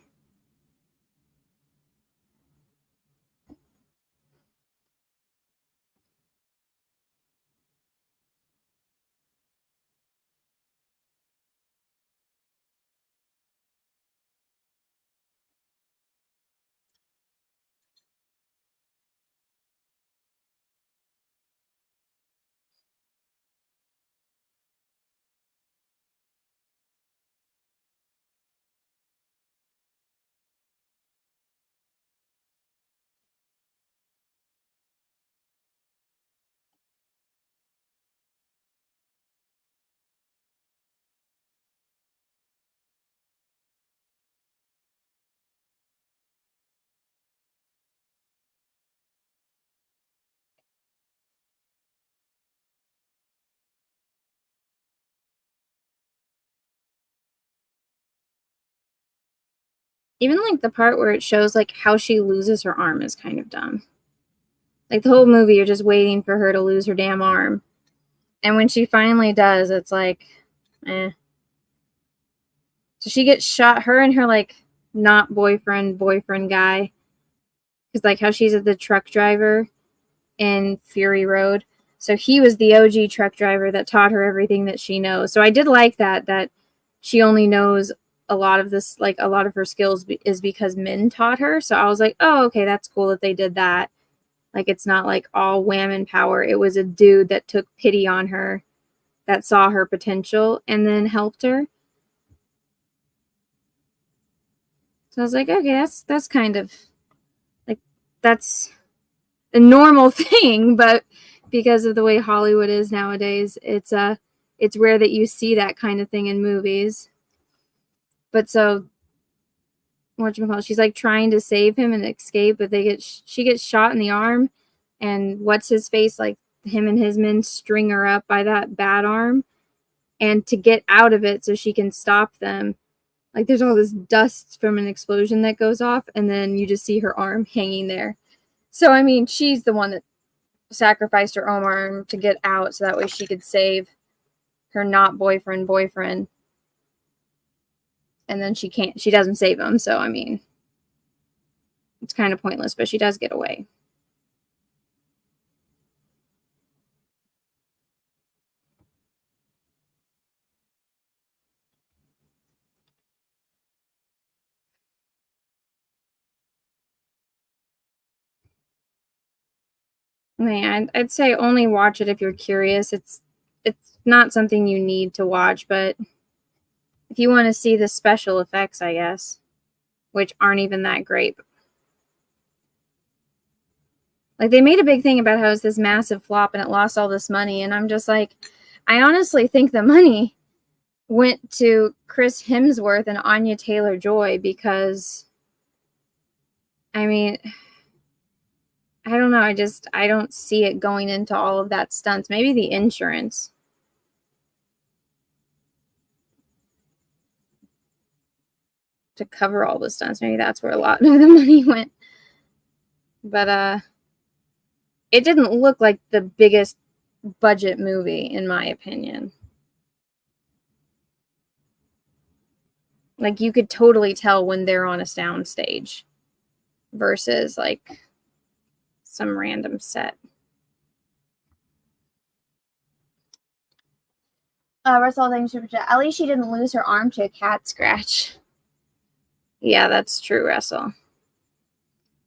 Even, like, the part where it shows, like, how she loses her arm is kind of dumb. Like, the whole movie, you're just waiting for her to lose her damn arm. And when she finally does, it's like, eh. So she gets shot, her and her, like, not boyfriend guy. Because, like, how she's the truck driver in Fury Road. So he was the OG truck driver that taught her everything that she knows. So I did like that she only knows a lot of this, like, a lot of her skills is because men taught her. So I was like, oh, okay, that's cool that they did that. Like, it's not like all wham power. It was a dude that took pity on her, that saw her potential and then helped her. So I was like, okay, that's kind of like, that's a normal thing, but because of the way Hollywood is nowadays, it's rare that you see that kind of thing in movies. But so whatchamacallit, she's like trying to save him and escape, but she gets shot in the arm, and what's his face, like, him and his men string her up by that bad arm, and to get out of it so she can stop them, like, there's all this dust from an explosion that goes off, and then you just see her arm hanging there. So I mean, she's the one that sacrificed her own arm to get out so that way she could save her not boyfriend, and then she doesn't save him. So I mean, it's kind of pointless, but she does get away. I mean, I'd say only watch it if you're curious. It's not something you need to watch, but if you want to see the special effects, I guess, which aren't even that great. Like, they made a big thing about how it's this massive flop and it lost all this money, and I'm just like, I honestly think the money went to Chris Hemsworth and Anya Taylor-Joy, because I mean, I don't know, I don't see it going into all of that stunts. Maybe the insurance to cover all the stunts. Maybe that's where a lot of the money went. But it didn't look like the biggest budget movie, in my opinion. Like, you could totally tell when they're on a sound stage versus, like, some random set. Russell, thanks for at least she didn't lose her arm to a cat scratch. Yeah, that's true, Russell.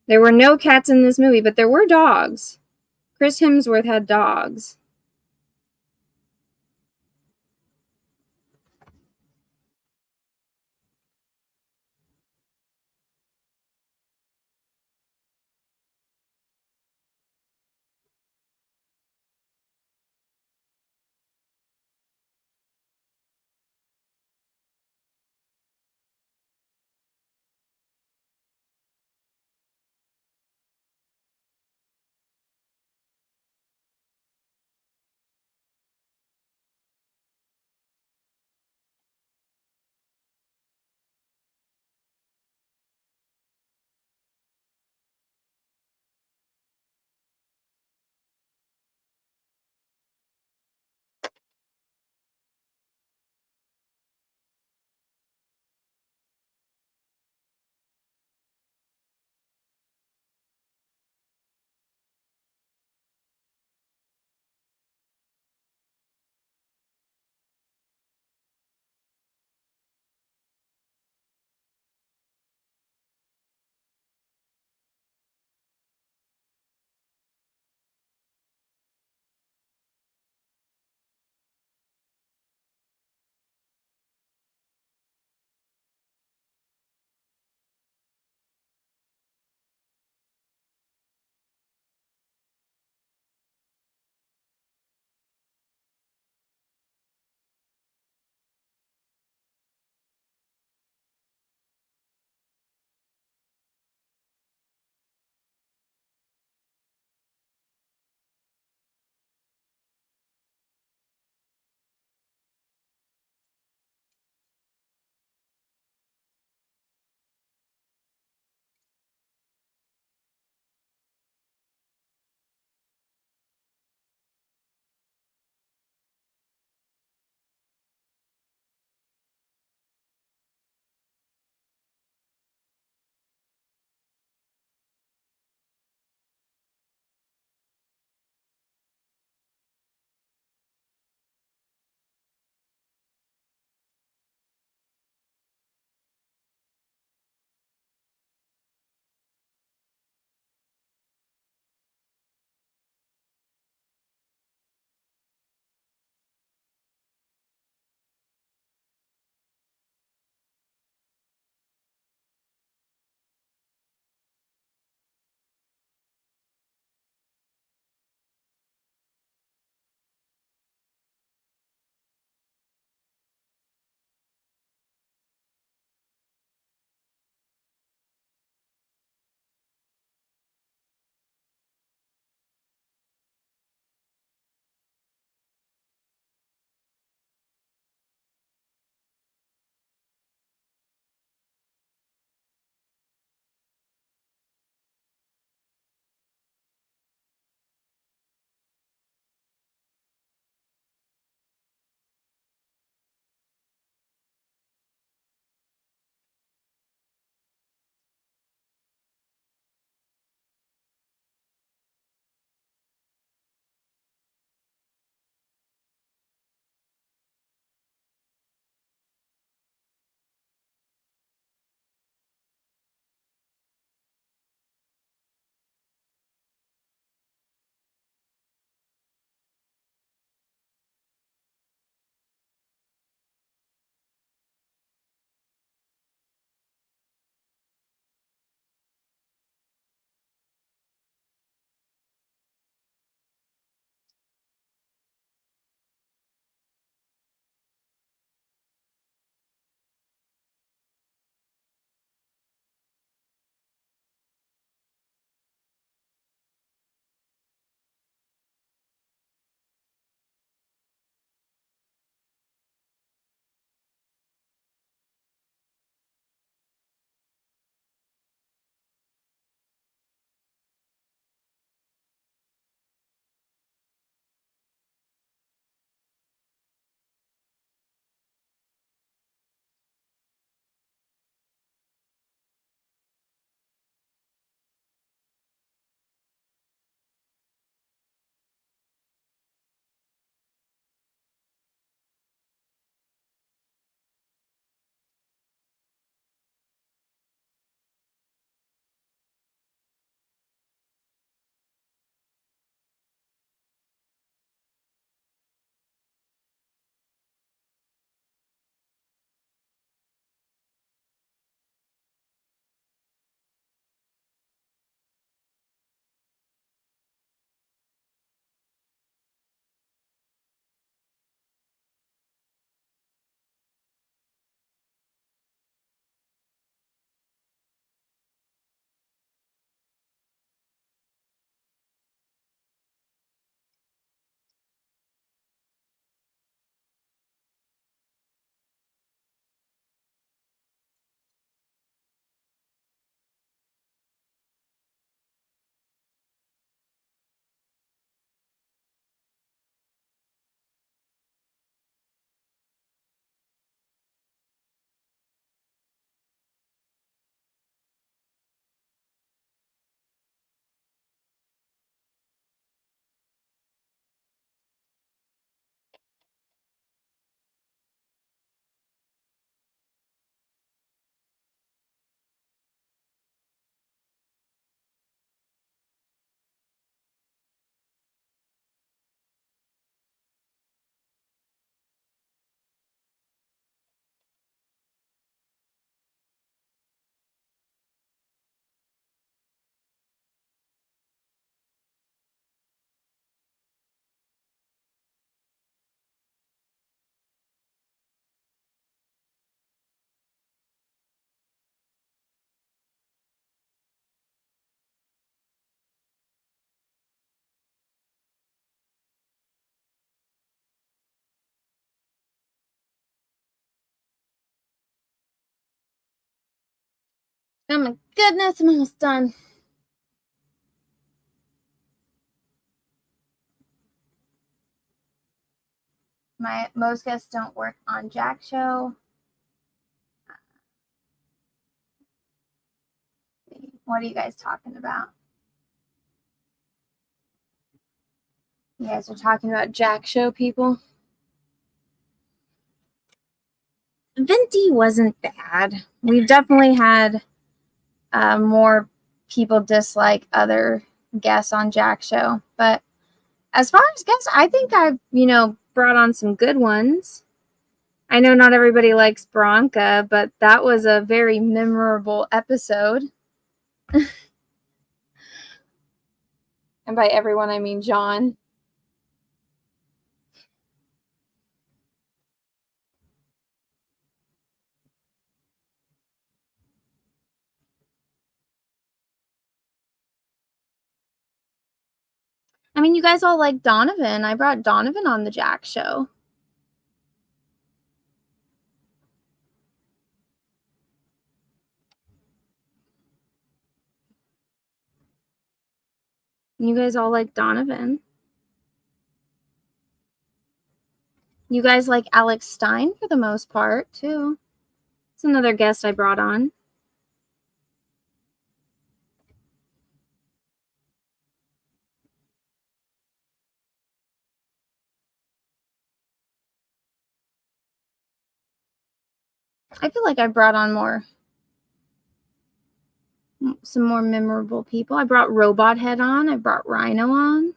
There were no cats in this movie, but there were dogs. Chris Hemsworth had dogs. Oh my goodness, I'm almost done. Most guests don't work on Jack Show. What are you guys talking about? You guys are talking about Jack Show people? Venti wasn't bad. We've definitely had more people dislike other guests on Jack Show. But as far as guests, I think I've, brought on some good ones. I know not everybody likes Bronca, but that was a very memorable episode. And by everyone, I mean John. I mean, you guys all like Donovan. I brought Donovan on the Jack Show. You guys all like Donovan. You guys like Alex Stein for the most part, too. It's another guest I brought on. I feel like I brought on some more memorable people. I brought Robot Head on. I brought Rhino on.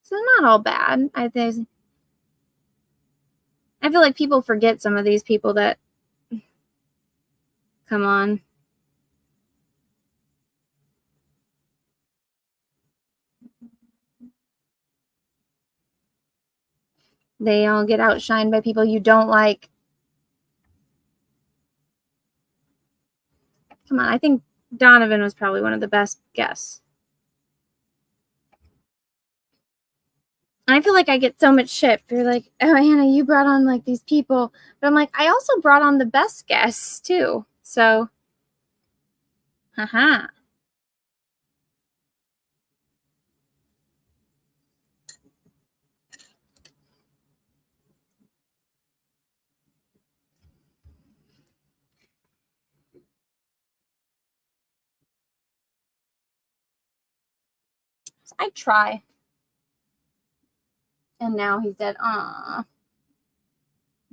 So not all bad. I feel like people forget some of these people that come on. They all get outshined by people you don't like. Come on, I think Donovan was probably one of the best guests. I feel like I get so much shit. They're like, oh, Hannah, you brought on like these people. But I'm like, I also brought on the best guests too. So, haha. I try. And now he's dead. Aww.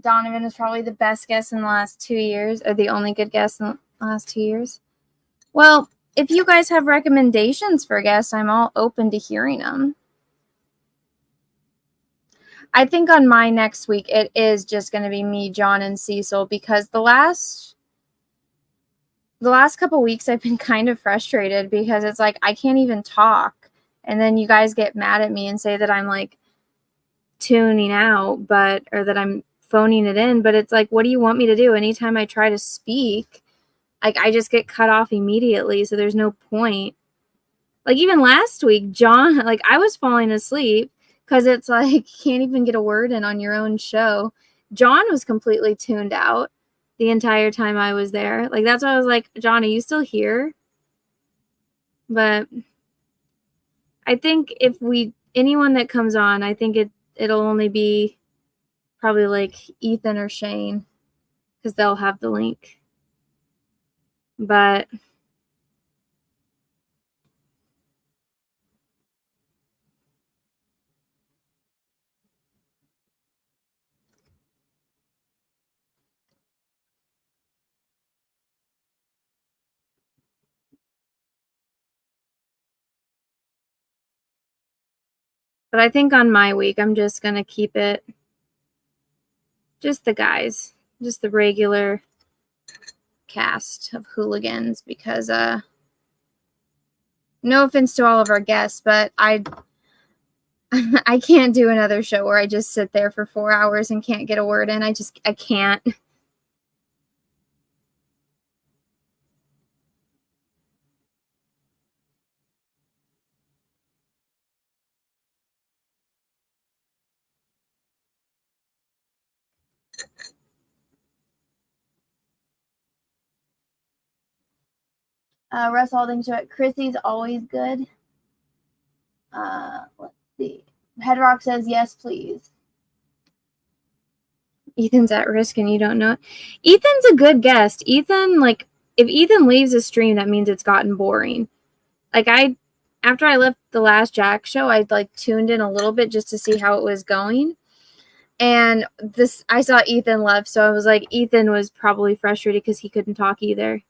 Donovan is probably the best guest in the last 2 years, or the only good guest in the last 2 years. Well, if you guys have recommendations for guests, I'm all open to hearing them. I think on my next week, it is just going to be me, John, and Cecil, because the last couple weeks I've been kind of frustrated because it's like I can't even talk. And then you guys get mad at me and say that I'm like tuning out, or that I'm phoning it in. But it's like, what do you want me to do? Anytime I try to speak, like I just get cut off immediately. So there's no point. Like even last week, John, like I was falling asleep because it's like you can't even get a word in on your own show. John was completely tuned out the entire time I was there. Like that's why I was like, John, are you still here? But I think if anyone that comes on, I think it'll only be probably like Ethan or Shane because they'll have the link. But I think on my week, I'm just going to keep it just the guys, just the regular cast of hooligans because no offense to all of our guests, but I can't do another show where I just sit there for 4 hours and can't get a word in. I can't. Russ Alding show it. Chrissy's always good. Let's see. Headrock says yes, please. Ethan's at risk and you don't know it. Ethan's a good guest. Ethan, like, if Ethan leaves a stream, that means it's gotten boring. Like, after I left the last Jack show, I like tuned in a little bit just to see how it was going. And I saw Ethan left, so I was like, Ethan was probably frustrated because he couldn't talk either.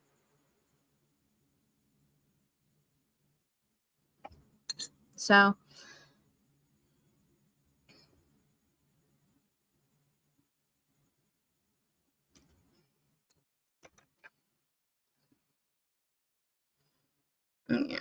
So, yeah.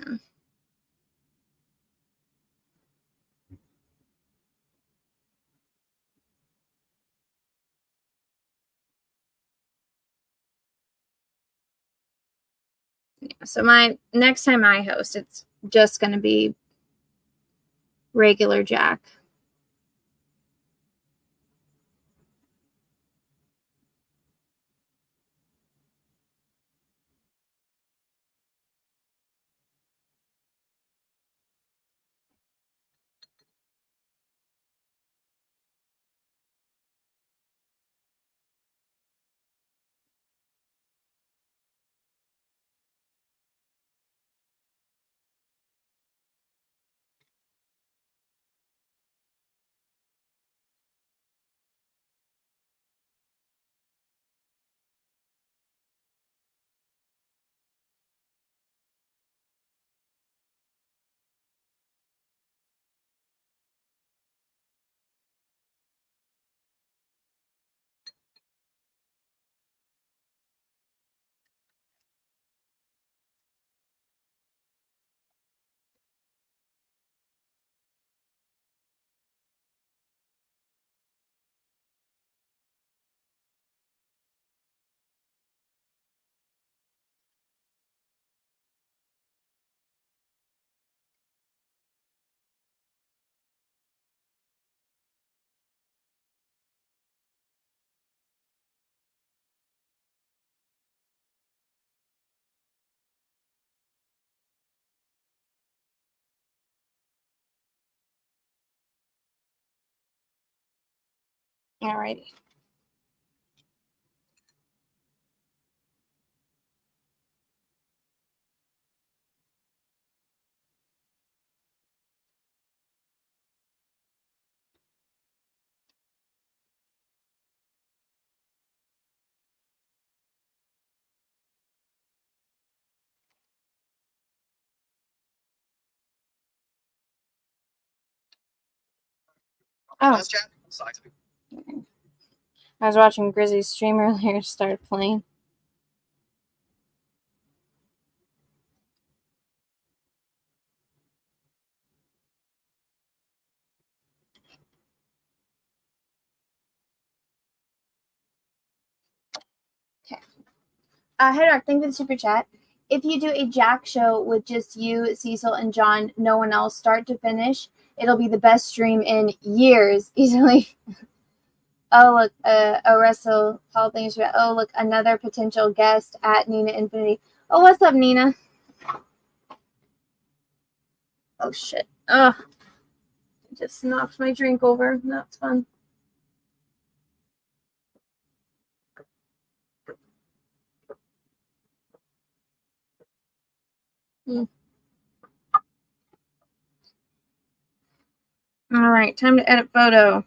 So my next time I host, it's just going to be regular Jack. Alrighty. Oh. I was watching Grizzly's stream earlier, started playing. Okay. Headrock, thank you for the super chat. If you do a Jack show with just you, Cecil, and John, no one else, start to finish, it'll be the best stream in years, easily. Oh, look, Russell, Paul, thanks for. Oh, look, another potential guest at Nina Infinity. Oh, what's up, Nina? Oh, shit. Ugh. Just knocked my drink over. That's fun. All right, time to edit photo.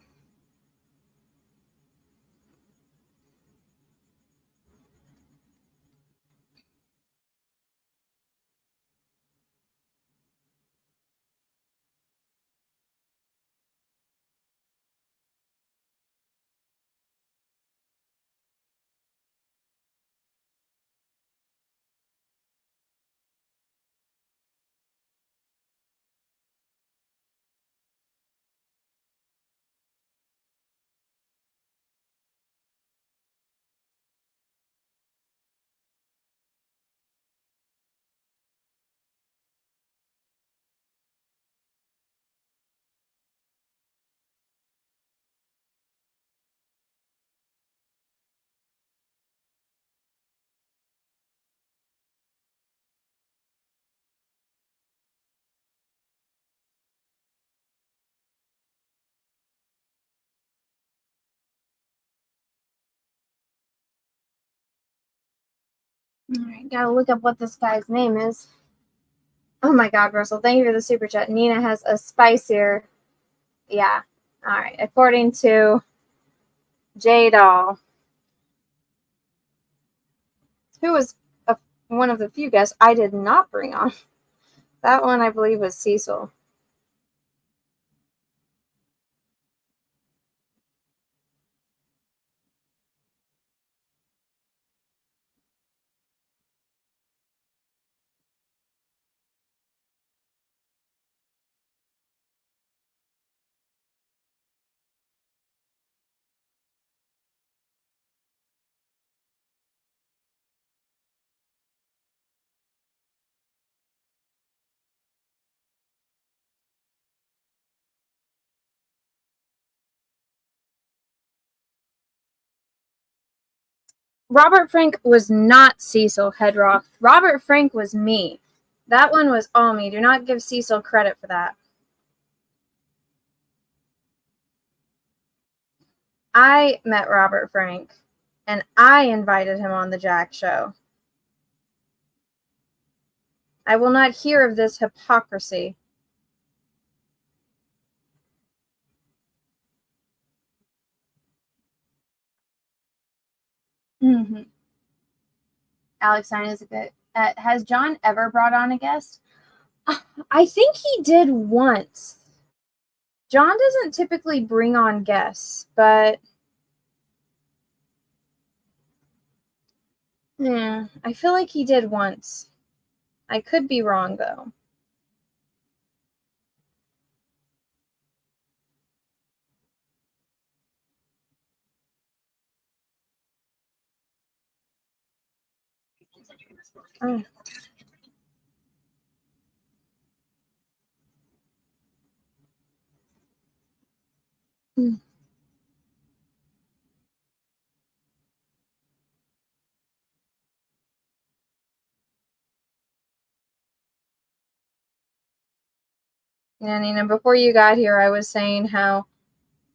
All right, gotta look up what this guy's name is. Oh my God, Russell, thank you for the super chat. Nina has a spicier. Yeah. All right. According to J Doll, who was one of the few guests I did not bring on. That one, I believe, was Cecil. Robert Frank was not Cecil Headrock. Robert Frank was me. That one was all me. Do not give Cecil credit for that. I met Robert Frank, and I invited him on the Jack Show. I will not hear of this hypocrisy. Mm-hmm. Alex Stein is a good. Has John ever brought on a guest? I think he did once. John doesn't typically bring on guests, but yeah, I feel like he did once. I could be wrong, though. Oh. Hmm. Yeah, Nina, before you got here, I was saying how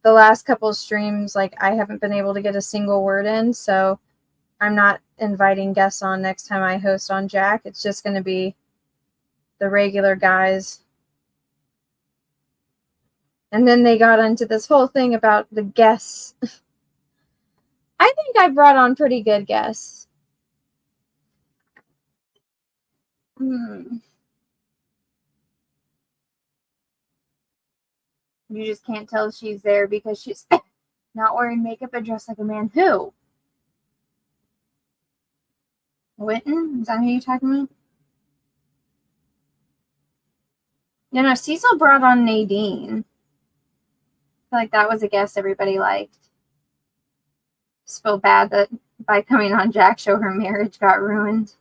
the last couple of streams, like, I haven't been able to get a single word in, so I'm not inviting guests on next time I host on Jack. It's just going to be the regular guys. And then they got into this whole thing about the guests. I think I brought on pretty good guests. You just can't tell she's there because she's not wearing makeup and dressed like a man. Who? Witten? Is that who you're talking about? No, Cecil brought on Nadine. I feel like that was a guest everybody liked. Just feel bad that by coming on Jack's show, her marriage got ruined.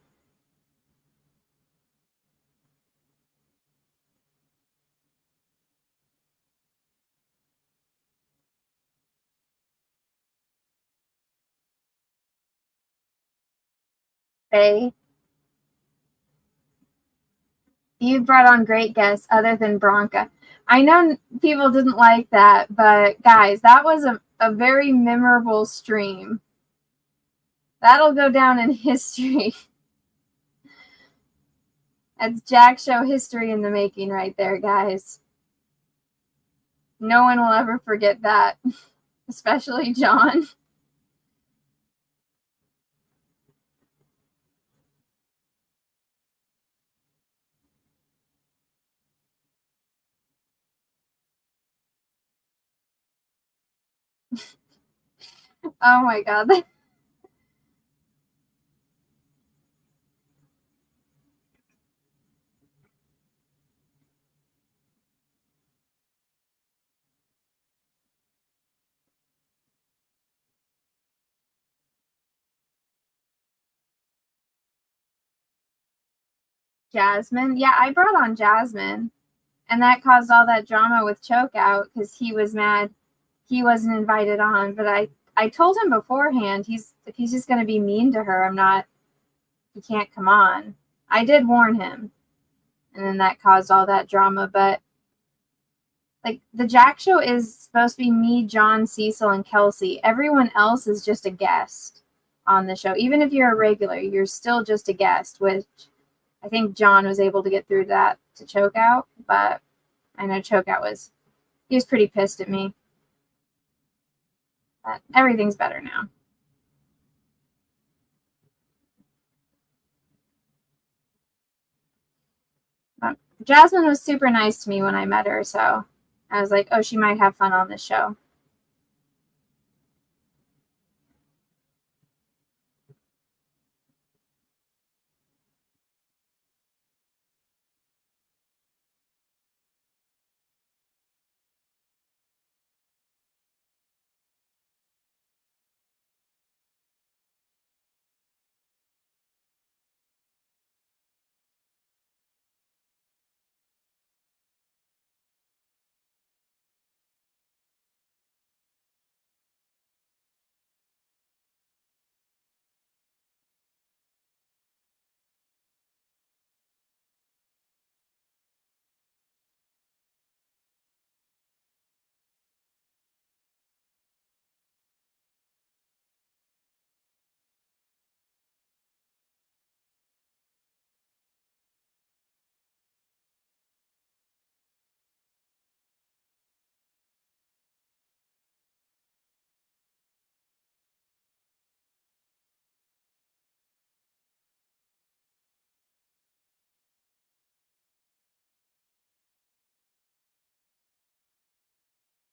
Faye, you brought on great guests other than Bronca. I know people didn't like that, but guys, that was a very memorable stream. That'll go down in history. That's Jack Show history in the making right there, guys. No one will ever forget that, especially John. Oh my God. Jasmine. Yeah, I brought on Jasmine. And that caused all that drama with Chokeout because he was mad he wasn't invited on. But I told him beforehand, if he's just going to be mean to her, he can't come on. I did warn him. And then that caused all that drama. But like the Jack Show is supposed to be me, John, Cecil, and Kelsey. Everyone else is just a guest. on the show. Even if you're a regular, you're still just a guest, which I think John was able to get through that to Chokeout, but I know Chokeout he was pretty pissed at me. But everything's better now. But Jasmine was super nice to me when I met her, so I was like, oh, she might have fun on this show.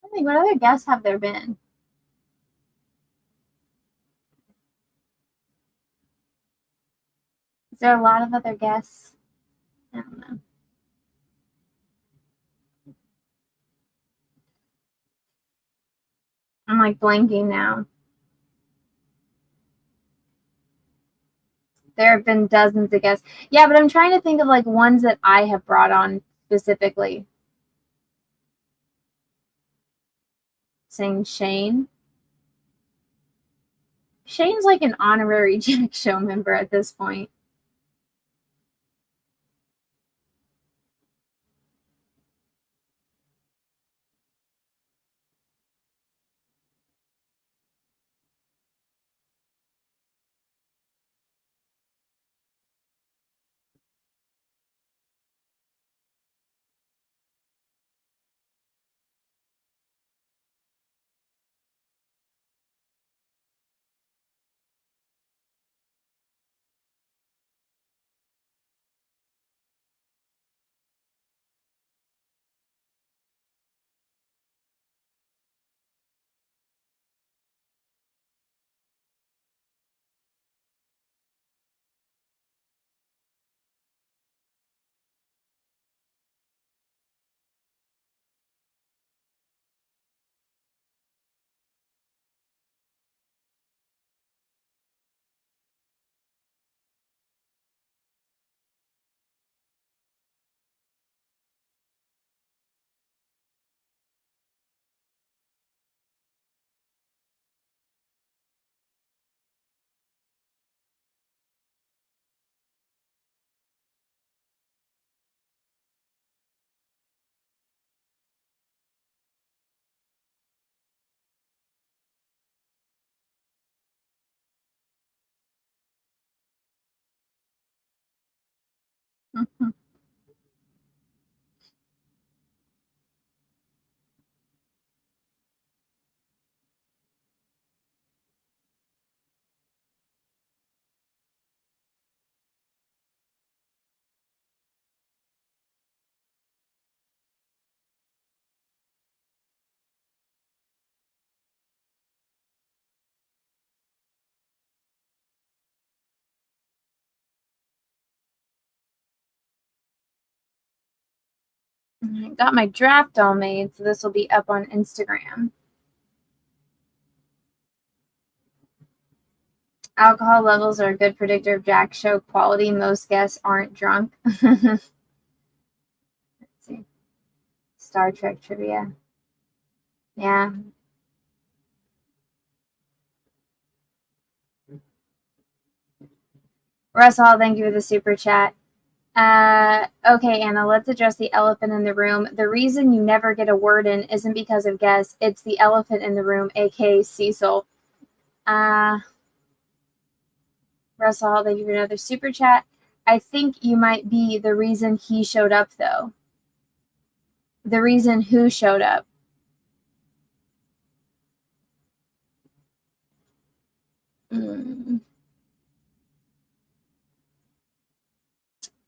I think, what other guests have there been? Is there a lot of other guests? I don't know. I'm like blanking now. There have been dozens of guests. Yeah, but I'm trying to think of like ones that I have brought on specifically. Saying Shane. Shane's like an honorary Jack Show member at this point. Mm-hmm. I got my draft all made, so this will be up on Instagram. Alcohol levels are a good predictor of Jack Show quality. Most guests aren't drunk. Let's see. Star Trek trivia. Yeah. Russell, thank you for the super chat. Okay, Anna, let's address the elephant in the room. The reason you never get a word in isn't because of guests. It's the elephant in the room, aka Cecil. Russell, thank you for another super chat. I think you might be the reason he showed up, though. The reason who showed up.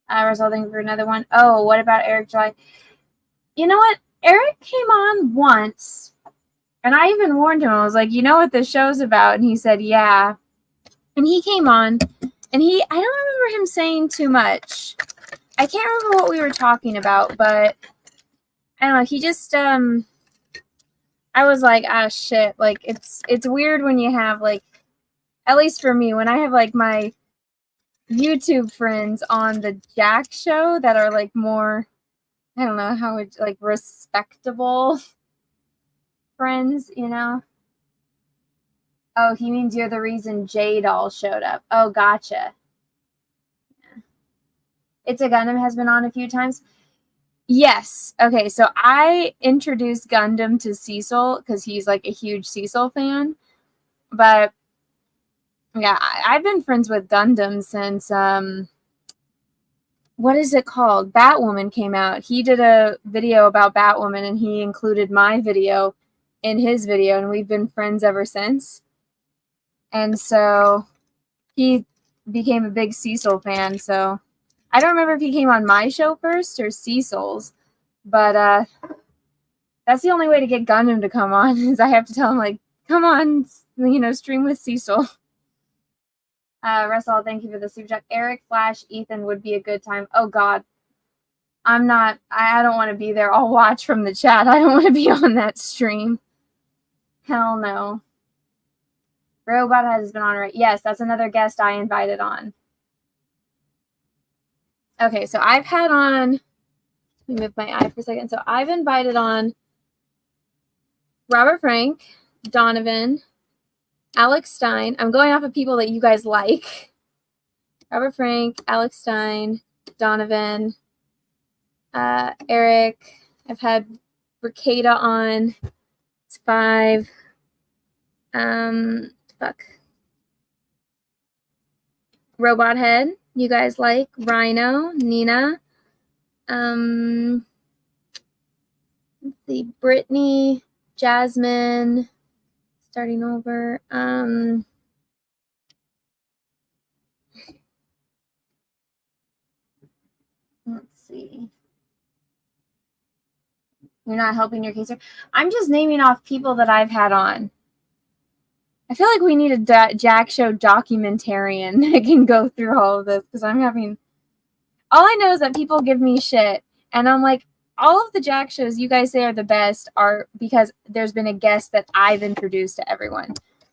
Russell, thank you for another one. Oh, what about Eric July? You know what? Eric came on once, and I even warned him. I was like, you know what this show's about? And he said, yeah. And he came on, and I don't remember him saying too much. I can't remember what we were talking about, but I don't know. He just, I was like, ah, shit. Like, it's weird when you have, like, at least for me, when I have, like, my YouTube friends on the Jack show that are, like, more, I don't know how it's, like, respectable friends, you know? Oh, he means you're the reason J-Doll showed up. Oh, gotcha. Yeah. It's a Gundam has been on a few times. Yes. Okay, so I introduced Gundam to Cecil because he's like a huge Cecil fan. But yeah, I've been friends with Gundam since what is it called? Batwoman came out. He did a video about Batwoman and he included my video in his video, and we've been friends ever since. And so he became a big Cecil fan. So I don't remember if he came on my show first or Cecil's, but that's the only way to get Gundam to come on is I have to tell him, like, come on, you know, stream with Cecil. Russell, thank you for the super chat. Eric, Flash, Ethan would be a good time. Oh, God. I don't want to be there. I'll watch from the chat. I don't want to be on that stream. Hell no. Robot has been on, right? Yes, that's another guest I invited on. Okay, so I've had on, let me move my eye for a second. So I've invited on Robert Frank, Donovan, Alex Stein. I'm going off of people that you guys like. Robert Frank, Alex Stein, Donovan, Eric. I've had Ricada on. It's 5. Robot Head. You guys like Rhino, Nina. Let's see, Brittany, Jasmine. Starting over. Let's see. You're not helping your case. I'm just naming off people that I've had on. I feel like we need a Jack Show documentarian that can go through all of this because I'm having. All I know is that people give me shit, and I'm like, all of the Jack shows you guys say are the best are because there's been a guest that I've introduced to everyone.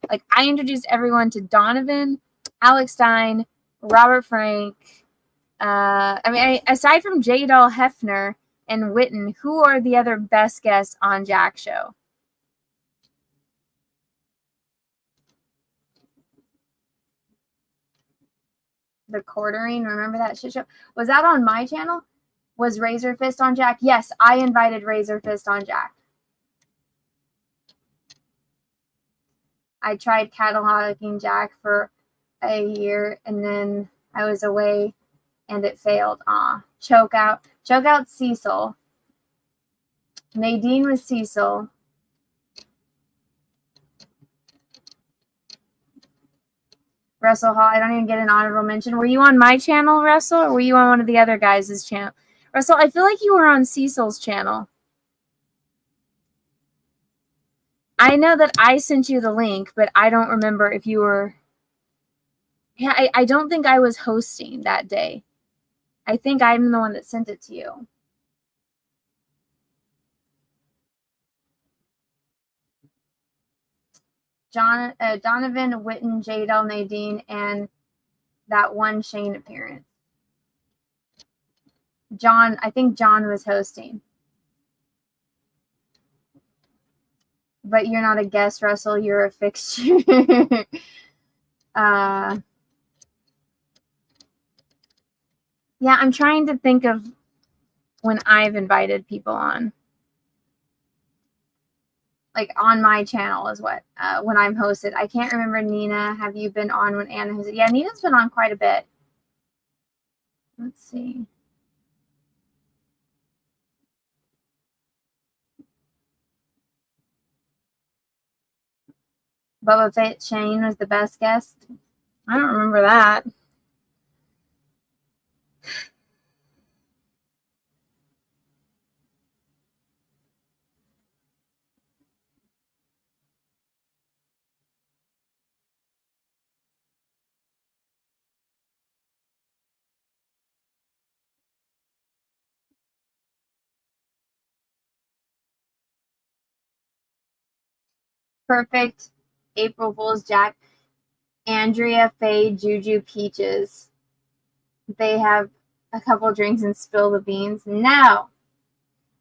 Like, I introduced everyone to Donovan, Alex Stein, Robert Frank. Aside from J. Doll Hefner and Witten, who are the other best guests on Jack Show? The Quartering, remember that shit show? Was that on my channel? Was Razor Fist on Jack? Yes, I invited Razor Fist on Jack. I tried cataloging Jack for a year, and then I was away, and it failed. Choke out Cecil. Nadine was Cecil. Russell Hall, I don't even get an honorable mention. Were you on my channel, Russell, or were you on one of the other guys' channel? Russell, I feel like you were on Cecil's channel. I know that I sent you the link, but I don't remember if you were. Yeah, I don't think I was hosting that day. I think I'm the one that sent it to you. Donovan, Witten, Jadel, Nadine, and that one Shane appearance. John, I think John was hosting. But you're not a guest, Russell. You're a fixture. Yeah, I'm trying to think of when I've invited people on. like on my channel is what when I'm hosted. I can't remember. Nina, have you been on when Anna hosted? Yeah, Nina's been on quite a bit. Let's see. Boba Fett Shane was the best guest. I don't remember that. Perfect. April Fool's Jack. Andrea, Faye, Juju, Peaches. They have a couple drinks and spill the beans. No.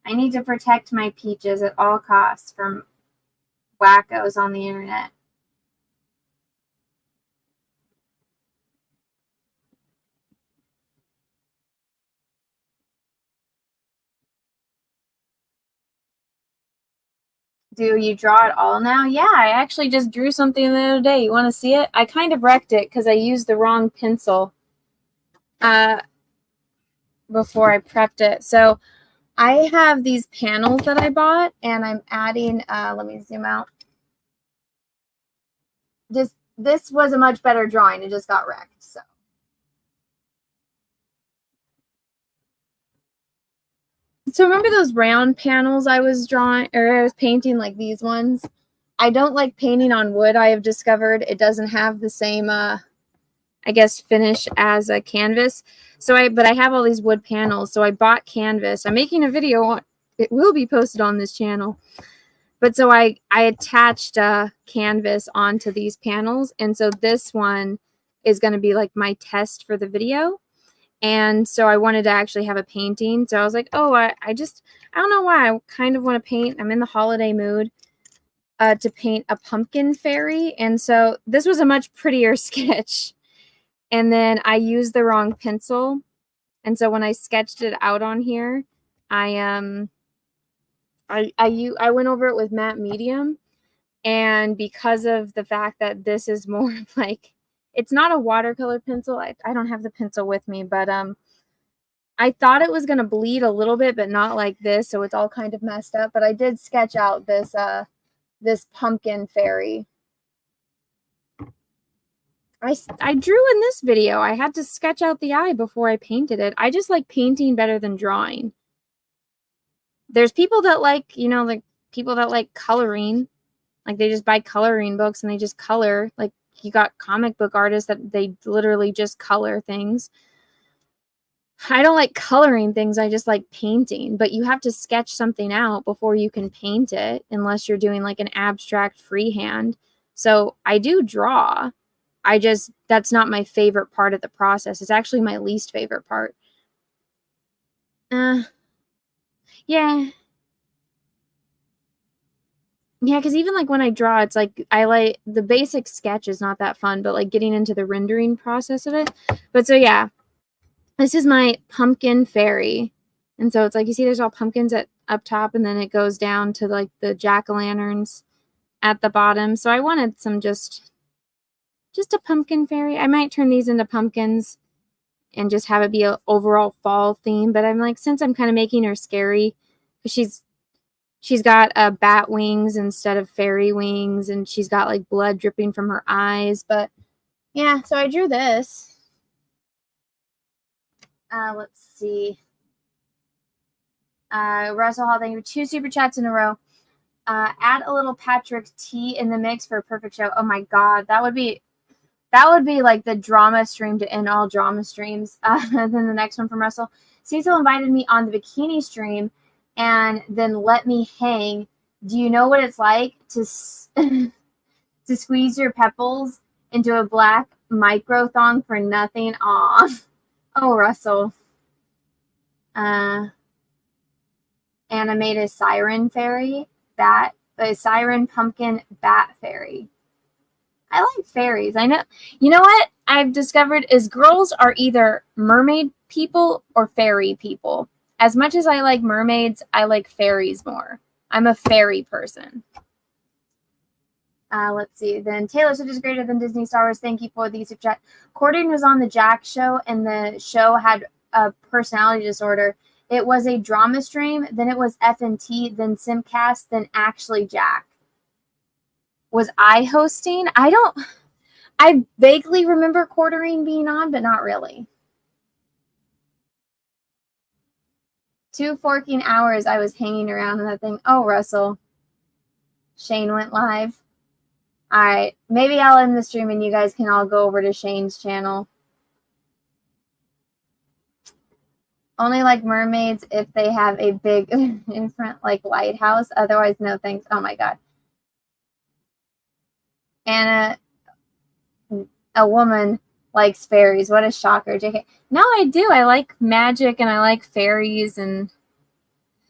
I need to protect my peaches at all costs from wackos on the internet. Do you draw it all now? Yeah, I actually just drew something the other day. You want to see it? I kind of wrecked it because I used the wrong pencil before I prepped it. So I have these panels that I bought, and I'm adding, let me zoom out. This was a much better drawing. It just got wrecked, so. So remember those round panels I was drawing, or I was painting, like these ones? I don't like painting on wood. I have discovered it doesn't have the same, I guess, finish as a canvas. But I have all these wood panels, so I bought canvas. I'm making a video on, it will be posted on this channel. But so I attached a canvas onto these panels, and so this one is going to be like my test for the video. And so I wanted to actually have a painting. So I was like, oh, I don't know why. I kind of want to paint. I'm in the holiday mood to paint a pumpkin fairy. And so this was a much prettier sketch. And then I used the wrong pencil. And so when I sketched it out on here, I went over it with matte medium. And because of the fact that this is more like, it's not a watercolor pencil. I don't have the pencil with me, but I thought it was going to bleed a little bit, but not like this. So it's all kind of messed up. But I did sketch out this this pumpkin fairy. I drew in this video. I had to sketch out the eye before I painted it. I just like painting better than drawing. There's people that like, like people that like coloring. Like they just buy coloring books and they just color. Like you got comic book artists that they literally just color things. I don't like coloring things. I just like painting. But you have to sketch something out before you can paint it, unless you're doing like an abstract freehand. So I do draw. That's not my favorite part of the process. It's actually my least favorite part. Yeah. Yeah, because even like when I draw, it's like I like the basic sketch is not that fun, but like getting into the rendering process of it. But so yeah, this is my pumpkin fairy. And so it's like, you see there's all pumpkins up top, and then it goes down to like the jack-o'-lanterns at the bottom. So I wanted some just a pumpkin fairy. I might turn these into pumpkins and just have it be an overall fall theme. But I'm like, since I'm kind of making her scary, because she's got bat wings instead of fairy wings, and she's got like blood dripping from her eyes. But yeah, so I drew this. Let's see. Russell Hall, thank you for 2 super chats in a row. Add a little Patrick T in the mix for a perfect show. Oh my god, that would be like the drama stream to end all drama streams. Then the next one from Russell. Cecil invited me on the bikini stream and then let me hang. Do you know what it's like to to squeeze your pepples into a black micro thong for nothing? Aw. Oh, Russell. Animated siren fairy, a siren pumpkin bat fairy. I like fairies. I know. You know what I've discovered is girls are either mermaid people or fairy people. As much as I like mermaids, I like fairies more. I'm a fairy person. Let's see. Then Taylor Swift is greater than Disney Star Wars. Thank you for the super chat. Cordy was on the Jack show, and the show had a personality disorder. It was a drama stream, then it was FNT, then Simcast, then actually Jack. Was I hosting? I vaguely remember Quarterine being on, but not really. 2 forking hours I was hanging around in that thing. Oh, Russell. Shane went live. All right. Maybe I'll end the stream and you guys can all go over to Shane's channel. Only like mermaids if they have a big in front like lighthouse. Otherwise, no thanks. Oh my God. Anna, a woman likes fairies. What a shocker, JK. No, I do. I like magic and I like fairies, and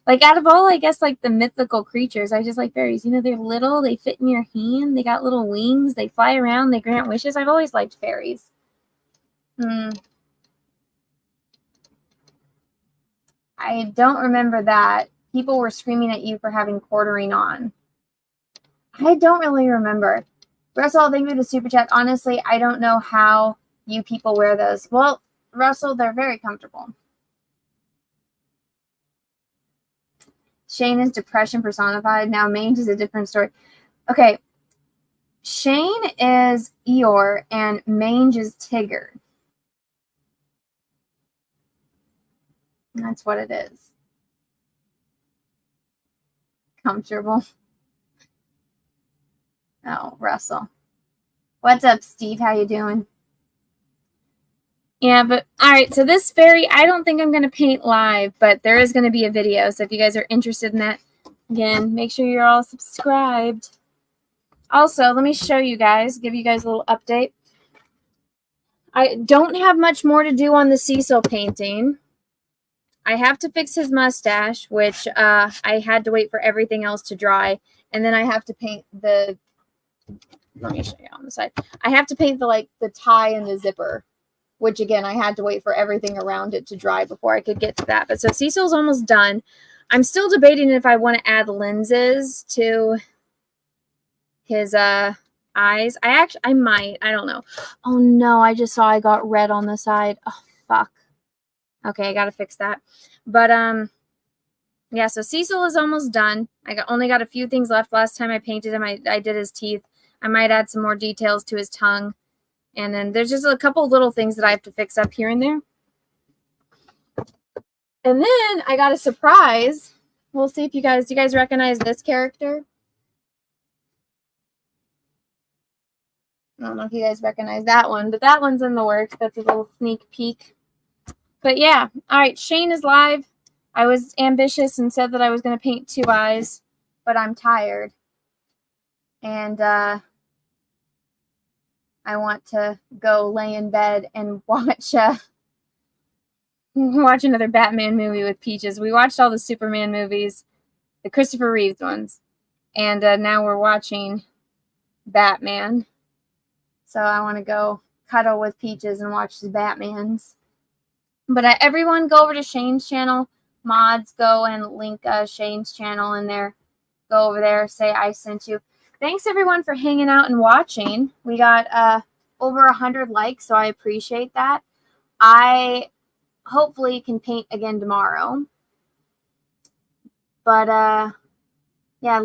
like out of all, I guess, like the mythical creatures, I just like fairies. You know, they're little, they fit in your hand, they got little wings, they fly around, they grant wishes. I've always liked fairies. I don't remember that. People were screaming at you for having Quarterine on. I don't really remember. Russell, thank you for the super chat. Honestly, I don't know how you people wear those. Well, Russell, they're very comfortable. Shane is depression personified. Now Mange is a different story. Okay. Shane is Eeyore and Mange is Tigger. That's what it is. Comfortable. Oh, Russell. What's up, Steve? How you doing? Yeah, but all right. So this fairy, I don't think I'm going to paint live, but there is going to be a video. So if you guys are interested in that, again, make sure you're all subscribed. Also, let me show you guys, give you guys a little update. I don't have much more to do on the Cecil painting. I have to fix his mustache, which I had to wait for everything else to dry. And then I have to paint the, let me show you on the side. I have to paint the tie and the zipper, which again, I had to wait for everything around it to dry before I could get to that. But so Cecil's almost done. I'm still debating if I want to add lenses to his eyes. I might. I don't know. Oh no, I just saw I got red on the side. Oh fuck. Okay, I gotta fix that. But yeah, so Cecil is almost done. Only got a few things left. Last time I painted him, I did his teeth. I might add some more details to his tongue. And then there's just a couple little things that I have to fix up here and there. And then I got a surprise. We'll see if do you guys recognize this character? I don't know if you guys recognize that one, but that one's in the works. That's a little sneak peek. But yeah, all right, Shane is live. I was ambitious and said that I was going to paint 2 eyes, but I'm tired. And I want to go lay in bed and watch another Batman movie with Peaches. We watched all the Superman movies, the Christopher Reeves ones, and now we're watching Batman. So I want to go cuddle with Peaches and watch the Batmans. But everyone go over to Shane's channel. Mods, go and link Shane's channel in there. Go over there, say I sent you. Thanks everyone for hanging out and watching. We got over 100 likes, so I appreciate that. I hopefully can paint again tomorrow. But yeah,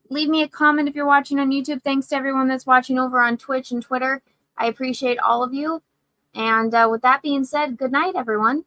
leave me a comment if you're watching on YouTube. Thanks to everyone that's watching over on Twitch and Twitter. I appreciate all of you. And with that being said, good night, everyone.